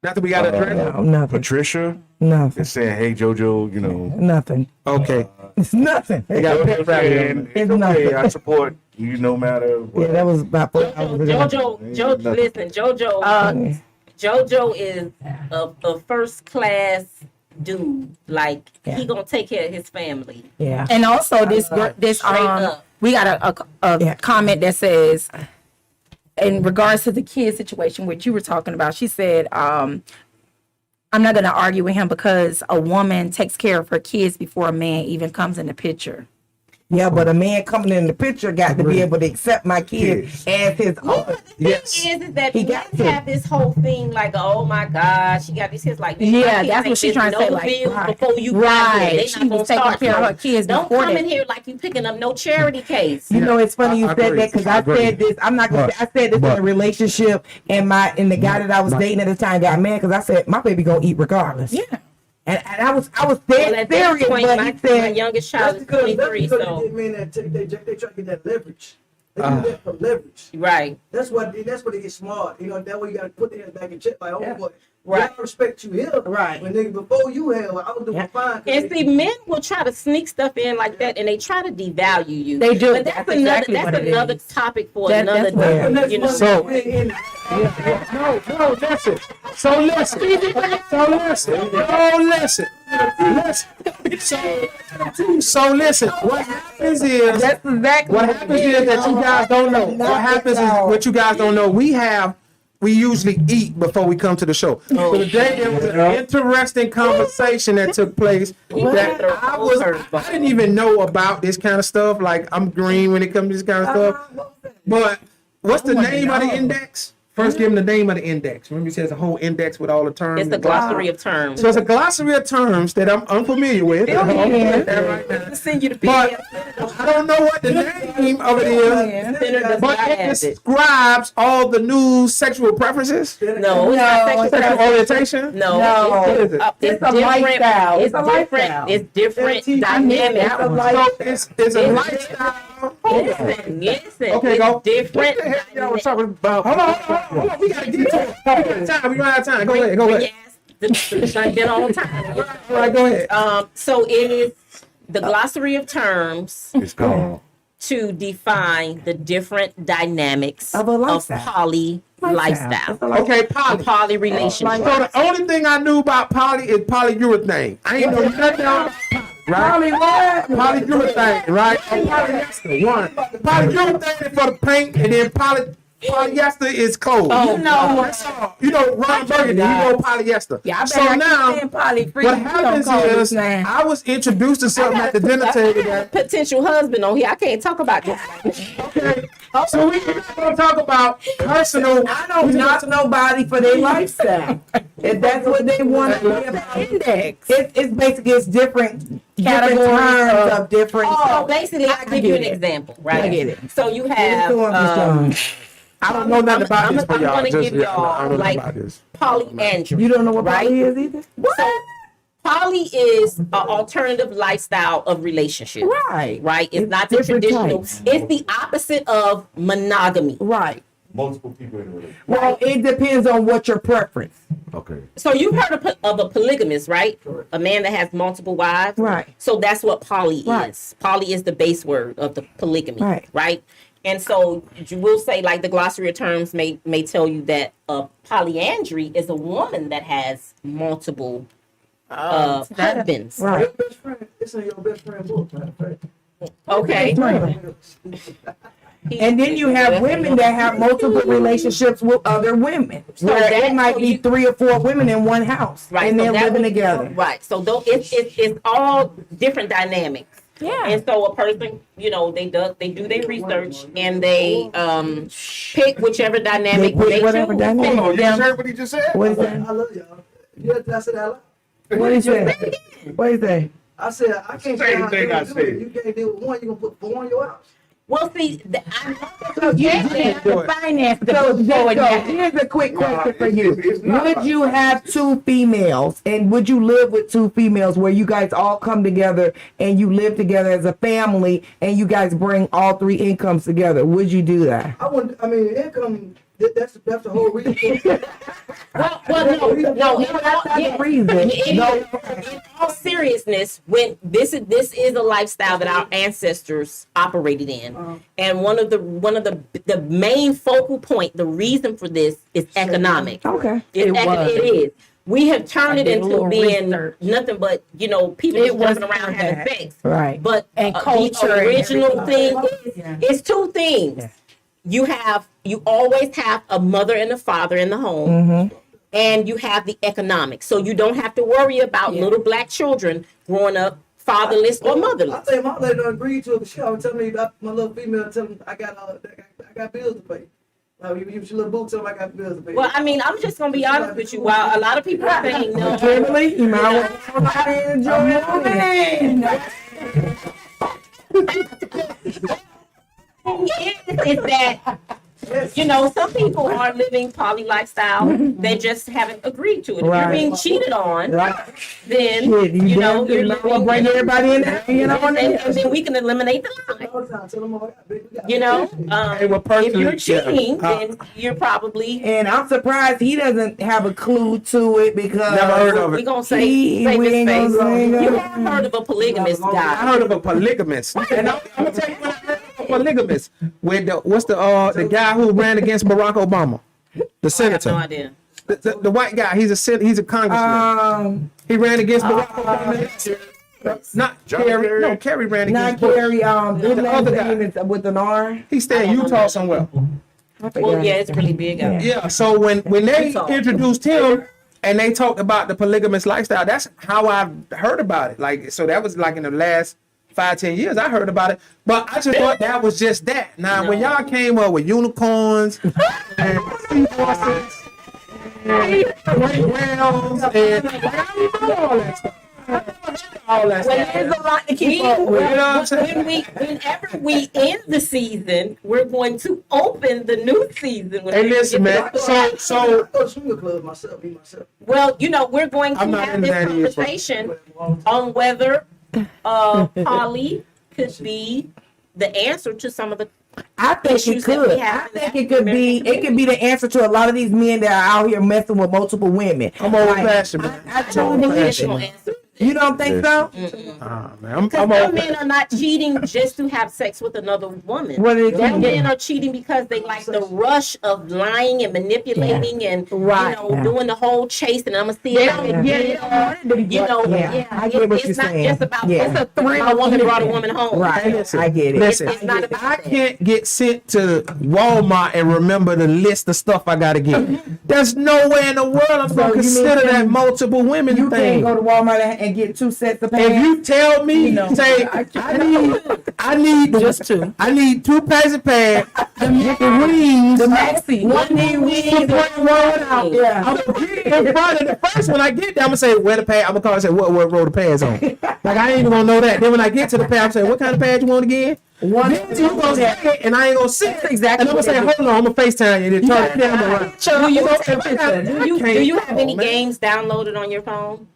Not that we got to address. no, nothing. Patricia Nothing. is saying, hey, JoJo, you know. Nothing. Okay. It's nothing. We got JoJo saying, It's it's okay, nothing. I support you no matter what. Yeah, that was about 4 hours ago. JoJo, listen, JoJo is a first class dude. Like he gonna take care of his family. Yeah. And also this Straight up. we got a comment that says in regards to the kid situation which you were talking about, she said I'm not going to argue with him because a woman takes care of her kids before a man even comes in the picture. Yeah, but a man coming in the picture got to be able to accept my kid as his own. The Yes. thing is that He men got to. have this whole thing like, oh my God, she got these kids like, Yeah, that's what she's trying to say, like, bills right. before you got Right. here. They She not gonna was taking start care of her from- kids Don't before come that. in here like you picking up no charity case. You know, it's funny you I said agree. that because I I agree. said this. I'm not gonna. I said this in a relationship, and the guy that I was dating at the time got mad because I said my baby gonna eat regardless. Yeah. And I was Well, dead at this serious, point, but my he said, youngest That's child is because 23, they so get men that they try to get that leverage. They do that for leverage. right. That's what they get smart. You know, that way you gotta put their back in check. Like, oh, Yeah. boy, Right. I respect you here. Right. But nigga, before you had, I was doing Yeah. fine. 'cause And they- see, men will try to sneak stuff in like that, and they try to devalue you. They do. But that's That's exactly another. what That's it another is. topic for That- another that's what- day. And that's You know. what- So- and- No, listen. So listen. So listen. What happens is "That's exactly what happens is that you guys don't know. What happens is what you guys don't know. We usually eat before we come to the show. So today there was an interesting conversation that took place that I didn't even know about this kind of stuff. Like I'm green when it comes to this kind of stuff. But what's the name of the index? First, give them the name of the index. Remember, it says a whole index with all the terms. It's the glossary of terms. So it's a glossary of terms that I'm unfamiliar with. Send you the But PDF. I don't know what the name of it is. Center does But not it have it. describes all the new sexual preferences, No, it's not sexual sexual preference. orientation. No, No. it's It's a different. lifestyle. It's It's a different. lifestyle. It's different It's dynamic. So it's a lifestyle. Listen. Okay, It's go. different. What the hell y'all was talking about? Hold on. We gotta get to it. We don't have time. We don't have time. Go ahead. It's like that all the time. All right, go ahead. So it is the glossary of terms It's gone. to define the different dynamics Of a lifestyle. poly lifestyle. Okay, poly. Poly relationship. So the only thing I knew about poly is polyurethane. I ain't know nothing about poly. right? Polly what? Polyurethane, right? Polyester, one. Polyurethane is for the paint, and then polyester is clothes. Oh, no. That's all. You know, Ron Burgundy, he wrote polyester. Yeah, I so bet now, Polly free. what happens is, I was introduced to something at the dinner table that, Potential husband on here. I can't talk about this. okay, so we're not going to talk about personal. I don't knock nobody for their lifestyle. If that's what they want to be about. Index. It's basically it's different Categories terms of different. So basically, I'll give you an get it. example, right? I get it. So you have I don't know nothing about this for I'm y'all. gonna Just, give yeah, I don't y'all know like about this. polyandry. You don't know what right? poly is either? So poly is an alternative lifestyle of relationship. Right. Right? It's It's not the different traditional. types. It's the opposite of monogamy. Right. Multiple people in a relationship. Well, it depends on what your preference. Okay. So you've heard of a polygamist, right? A man that has multiple wives. Right. So that's what poly Right. is. Poly is the base word of the polygamy. Right. Right. And so you will say, like the glossary of terms may tell you that polyandry is a woman that has multiple husbands. Right. Your best friend, it's in your best friend book, matter of fact. Okay. And then you have women that have multiple relationships with other women. Where that- it might so be you- 3 or 4 women in one house. Right. And so they're that living would- together. Right. So though it's all different dynamics. Yeah. And so a person, you know, they do their research and they pick whichever dynamic They pick they whatever choose. dynamic. Hold on, you just heard what he just said? What is I that? love y'all. Yeah, I said that out loud. What is that? What is that? I said I can't Same say how thing to I do said. it. You can't deal with one, you're gonna put 4 in your house. Well, see, I know So you Have the finance to So, put forward so that. here's a quick question for you. it's not Would about you have 2 females and would you live with 2 females where you guys all come together and you live together as a family and you guys bring all 3 incomes together? Would you do that? I wouldn't. I mean, income. That's the whole reason. well, no. In all, yeah. reason. In all seriousness, when this is a lifestyle that our ancestors operated in, and one of the main focal point, the reason for this is economic. Okay. It is. We have turned I it did a into little being research. nothing but people It just was jumping around for having that. sex. Right. But And culture the and original thing everything. is 2 things. You always have a mother and a father in the home, and you have the economics. So you don't have to worry about little black children growing up fatherless or I motherless. think my lady done agreed to it, but she always tell me about my little female. Tell me I got bills to pay. You your little boo tell me I got bills to pay. Well, I mean, I'm just gonna be honest with you. While a lot of people are saying no, Kimberly, you might want to enjoy is that some people are living poly lifestyle. They just haven't agreed to it. If you're Right. being cheated on, Right. then Shit, you're you're living. bring everybody in there. You know what I mean? And then we can eliminate the line. all the time. Tell them all I got big. If you're cheating, then you're probably And I'm surprised he doesn't have a clue to it because Never heard of we it. gonna say we save his ain't face. gonna say You nothing. have heard of a polygamist I guy. heard of a polygamist. And I'm gonna tell you when I heard of a polygamist. With the guy who ran against Barack Obama, the I have no senator, idea. the white guy. He's a congressman. He ran against Barack Obama. Not John Kerry. Kerry? No, Kerry ran not against Bush. Carry the other guy. with an R. He stayed in Utah somewhere. Well, yeah, it's really big out there. Yeah. So when they Utah. introduced him and they talked about the polygamous lifestyle, that's how I heard about it. Like, so that was like in the last 5-10 years I heard about it, but I just thought that was just that. Now, when y'all came up with unicorns and seahorses and great whales and I don't know all that stuff. All that Well, stuff. there's a lot to keep We, up with. You know what I'm saying? whenever we end the season, we're going to open the new season. Hey, listen, man. So I go to swinger club myself. Well, we're going to I'm not have into this that either, but- conversation on whether poly could be the answer to some of the. I think it issues that we could. have I in think the it could be. It could be the answer to a lot of these men that are out here messing with multiple women. I'm old fashioned, man. I truly believe Traditional it. answer to You don't think so? Man, I'm Because some over. men are not cheating just to have sex with another woman. What are they Some cheating? men are cheating because they like the rush of lying and manipulating and Right. doing the whole chase and I'm gonna see it. I get what it's you're not saying. just about Yeah. it's a thrill. My woman brought a woman home. Right. Hey, listen. I get it. Listen, It's not about I that. can't get sent to Walmart and remember the list of stuff I gotta get. There's no way in the world I'm So gonna you mean consider that you- multiple women You thing. can't go to Walmart and get 2 sets of pants. If you tell me, say I need Just 2. I need 2 pairs of pants, the wings, The maxi. One knee wings, one out. Yeah. I'm gonna get in front of the first when I get there. I'm gonna say where the pad. I'm gonna call and say what row the pads on. Like I ain't even gonna know that. Then when I get to the pad, I'm saying what kind of pad you want again. One, Then you gonna say it, and I ain't gonna see it. exactly And I'm gonna say, what hold on, I'm gonna FaceTime you. Then turn the camera around. Do you have any games downloaded on your phone?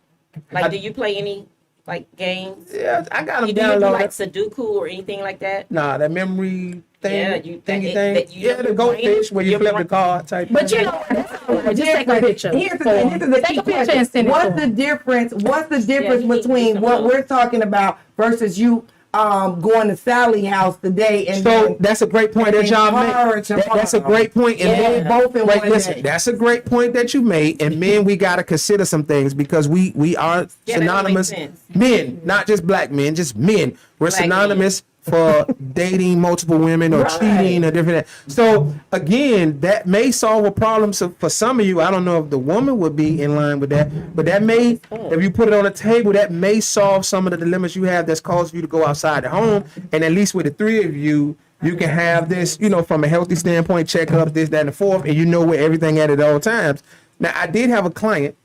Like, do you play any like games? Yeah, I got them Do you do like downloaded. Sudoku or anything like that? Nah, that memory thing, Yeah, you- that- thingy it- thing. that you Yeah, know the your goldfish brain- where you your flip the brain- card type. But thing. you know, that's all right. Just take a picture. Here's the Take key a picture question. and send it to What's the them. difference? What's the difference you need to do between some what more. we're talking about versus you going to Sally's house today and So then that's a great point that and y'all tomorrow made. and That's a tomorrow. great point. And Yeah, men, both in wait, one listen, day. that's a great point that you made. And men, we gotta consider some things because we are Yeah, that synonymous. makes sense. Men, not just black men, just men. We're Black synonymous for dating multiple women or cheating or different. So again, that may solve a problem. So for some of you, I don't know if the woman would be in line with that, but that may, if you put it on the table, that may solve some of the dilemmas you have that's caused you to go outside the home. And at least with the 3 of you, you can have this, from a healthy standpoint, check up this, that, and the fourth, and you know where everything at all times. Now, I did have a client,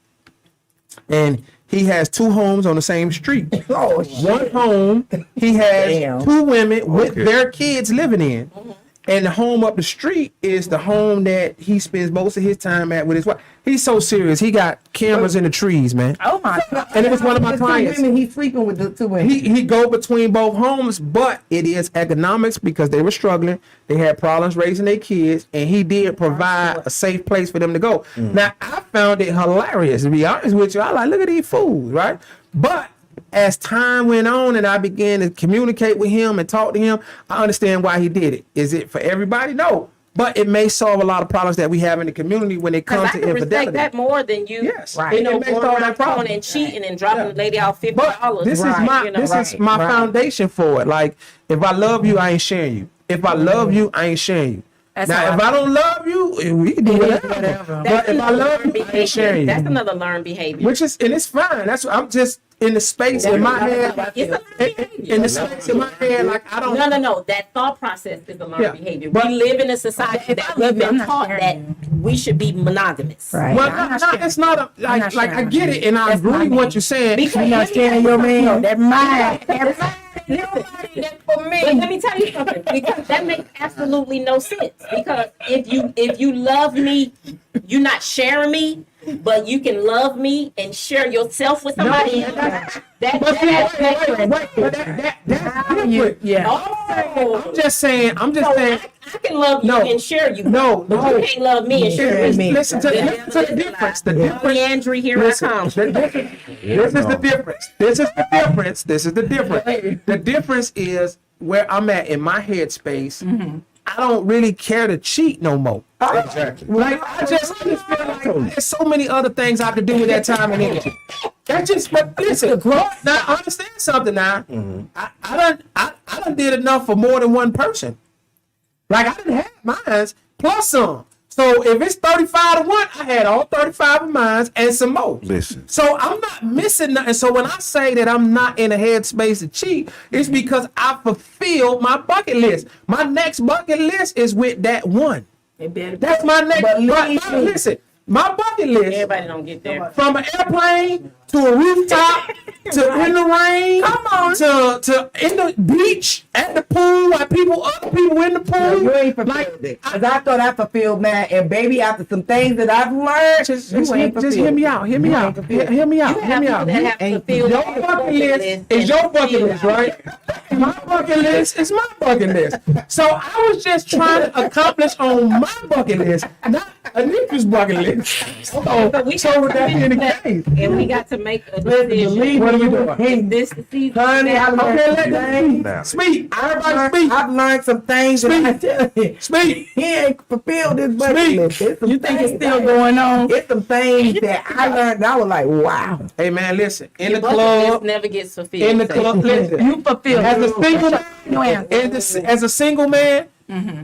and he has 2 homes on the same street. Oh, One home, he has Damn. 2 women with Okay. their kids living in. And the home up the street is the home that he spends most of his time at with his wife. He's so serious. He got cameras in the trees, man. Oh my God. And it was one of my the 2 clients. women he's sleeping with the 2 women. He go between both homes, but it is economics because they were struggling. They had problems raising their kids, and he did provide a safe place for them to go. Now, I found it hilarious, to be honest with you. I like, look at these fools, right? But as time went on and I began to communicate with him and talk to him, I understand why he did it. Is it for everybody? No. But it may solve a lot of problems that we have in the community when it Because comes I to can respect infidelity. that more than you, Yes. you Right. know, It makes going all around that problem. and cheating and dropping the lady out $50. But this Right, is my you know, this is my right. foundation for it. Like if I love you, I ain't sharing you. If I love you, I ain't sharing you. That's Now, how if I I don't love you, we can do whatever. whatever. But if I love you, I ain't sharing That's you. another learned behavior. Which is and it's fine. That's I'm just in the space in my head. It's a learned behavior. In the space in my head, like I don't. No. That thought process is a learned Yeah, behavior. but- We live in a society that we've I'm been not taught sharing that you. we should be monogamous. Right. Well, I'm not no, sharing. it's not a like not like I sharing. get it, and I That's agree my with what name. you're saying. Because You're not sharing your man. That mine. for me. But let me tell you something, because that makes absolutely no sense. Because if you love me, you're not sharing me, but you can love me and share yourself with somebody else. But see, wait, but that's different. Yeah. Oh, I'm just saying. I can love you No. and share you. No, but no. you can't love me and share Yeah, me. me. Listen to the difference. The difference. Leandry, here Listen, I come. this is the difference. This is the difference. This is the difference. The difference is where I'm at in my headspace. I don't really care to cheat no more. Exactly. Like I just feel like there's so many other things I could do with that time and energy. That's just. But listen, now understand something. Now I done did enough for more than one person. Like I didn't have mine plus some. So if it's 35 to 1, I had all 35 of mine and some more. Listen. So I'm not missing nothing. So when I say that I'm not in a headspace to cheat, it's because I fulfilled my bucket list. My next bucket list is with that one. That's my next. But But listen, my bucket list Everybody don't get there. from an airplane to a rooftop to in the rain. Come on. To in the beach at the pool, like other people in the pool. You ain't fulfilled it. Because I thought I fulfilled mine. And baby, after some things that I've learned, Just you ain't fulfilled hear me it. out. Hear me You out. ain't fulfilled it. Hear me out. You Hear me have out. people that have ain't- fulfilled Your their bucket list is and your bucket fulfilled list, right? my bucket list is my bucket list. So I was just trying to accomplish on my bucket list, not Anika's bucket list. So with that being the case, And we got to make a decision. what are we doing? Is this the season? Honey, now? Okay, let them Now. speak. Everybody speak. I've learned some things. And I tell you, Speak. he ain't fulfilled his bucket Speak. list. It's some You think it's things still going on? It's some things that I learned. And I was like, wow. Hey man, listen. In the Bucket list club, never gets fulfilled. in the so- club, listen. You fulfilled As a it. single man, No answer. as a single man,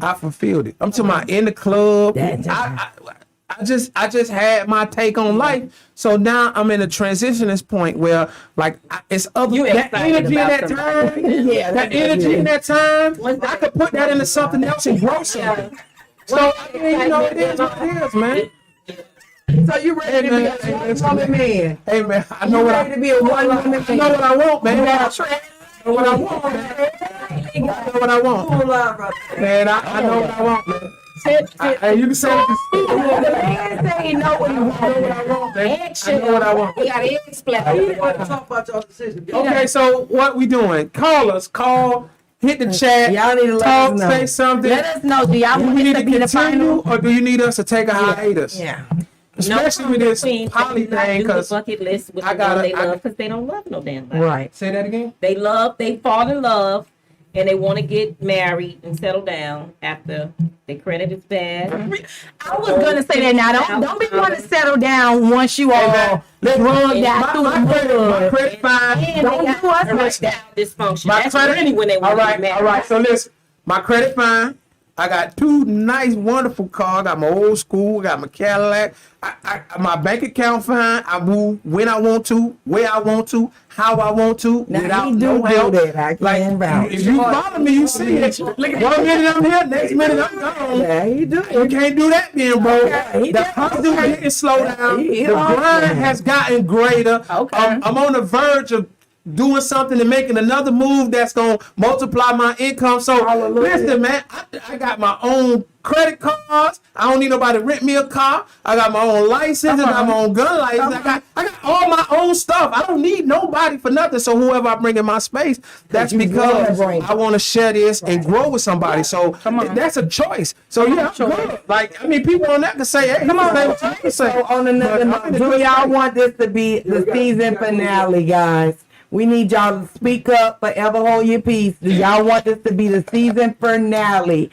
I fulfilled it. I'm talking about in the club. I just had my take on life. So now I'm in a transitionist point where like it's other You that excited energy in about that somebody. time. Yeah, that that's energy good. in that time. What's I that? could put that into something else and grow something. So I mean, you know, it is what it is, man. So you ready to be a one-woman man? Hey man, I know You what ready to be a one-woman man? I know what I want, man. I know what I want, man. I know what I want. Hold on, brother. Man, I know what I want, man. Hey, you can say it. Man say he know what he wants. I know what I want, man. I know what I want. We got to explain. Let's talk about y'all decision. Okay, so what we doing? Call, hit the chat, Y'all need to let talk, us know. say something. Let us know. Do y'all Do we want need this to to be the continue, final? or do you need us to take a hiatus? Yeah. Especially with this poly thing, because bucket list with I the gotta- one they I- love because they don't love no damn body. Right. say that again. They fall in love and they want to get married and settle down after their credit is bad. I was gonna say that now. Don't be want to settle down once you all man, run down My through the credit mud. fine. And Don't they do us got like erectile that. dysfunction. My That's credit, really when they want all to right, get married. all right. So listen, my credit fine. I got two nice, wonderful cars. I got my old school. I got my Cadillac. My bank account fine. I move when I want to, where I want to, how I want to, Now, without he do no help. that. I can't vouch. If you follow me, you see it. One minute I'm here, next minute I'm gone. Yeah, he do. You can't do that then, bro. he The does. hustle didn't slow down. He The awesome. grind has gotten greater. Okay. I'm on the verge of doing something and making another move that's gonna multiply my income. So listen, man, I got my own credit cards. I don't need nobody to rent me a car. I got my own license. I got my own gun license. I got all my own stuff. I don't need nobody for nothing. So whoever I bring in my space, that's you because wanna bring it. I want to share this and grow with somebody. So that's a choice. So yeah, I'm good. Like I mean, people on that can say, "Hey, come on, say what you can say." So on another But note, I'm in the do good y'all space. want this to be the season finale, guys? We need y'all to speak up, forever hold your peace. Do y'all want this to be the season finale?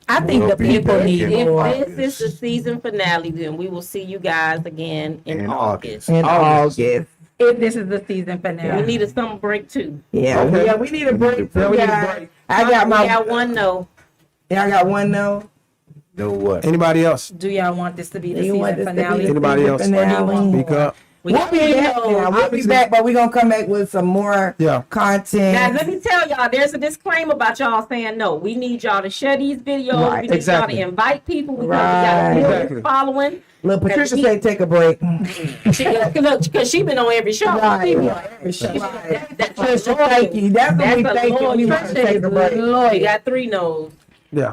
I think We'll the be people back need in it. If this is the season finale, then we will see you guys again in In August. In August. If this is the season We finale. need a summer break too. Yeah, Okay. yeah, we need a break Yeah, too, we need a guys. break. I got my We got one no. Yeah, I got one no. Know what? Anybody else? Do y'all want this to be the Do you want season this to be finale? the Anybody season else? finale? Speak up. We We'll got be one back no. now. We'll be back, but we're gonna come back with some more Yeah. content. Now let me tell y'all, there's a disclaimer about y'all saying no. We need y'all to share these videos. Right. We need Exactly. y'all to invite people because Right. we got a build Exactly. this following. Look, Patricia we- say take a break. Because she been on every show. Right. She been on Right. every show. That's Patricia, a thank you. That's what we That's a thank you. Lord. We want to take a break. We got 3 no's. Yeah.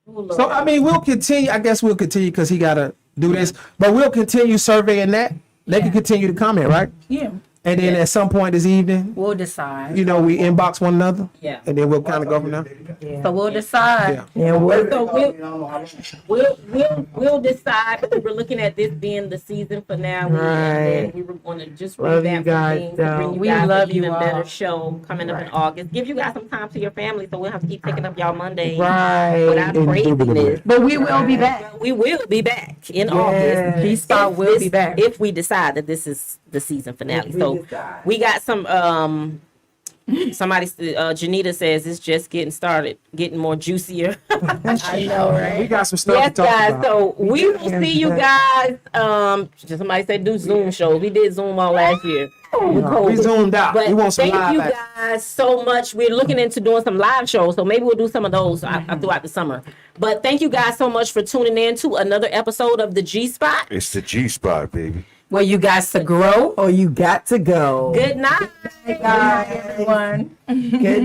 Oh, Lord. So I mean, we'll continue. I guess we'll continue because he gotta do this, but we'll continue surveying that. They can continue to comment, right? Yeah, And then at some point this evening, we'll decide. you know, we inbox one another. Yeah. And then we'll kind of go from there. So we'll decide. Yeah. Yeah, we're, So we'll decide, but we were looking at this being the season finale, Right. and then we were going to just Love revamp you guys, some things to bring you We guys love an you even all. better show coming up in August. Give you guys some time to your family, so we'll have to keep picking up y'all Mondays right. without craziness. But we will be back. We will be back in Yes. August. G-Star If will this- be back. if we decide that this is the season finale. If we So decide. we got some. Somebody, Janita says it's just getting started, getting more juicier. I know, right? We got some stuff Yes, to talk guys. about. So we will see you guys. Somebody said do Zoom shows. We did Zoom all last year. with We COVID. zoomed out. But We want some thank live you action. guys so much. We're looking into doing some live shows, so maybe we'll do some of those throughout the summer. But thank you guys so much for tuning in to another episode of the G Spot. It's the G spot, baby. Where you guys to grow. Or you got to go. Good night. Bye, Everyone. Good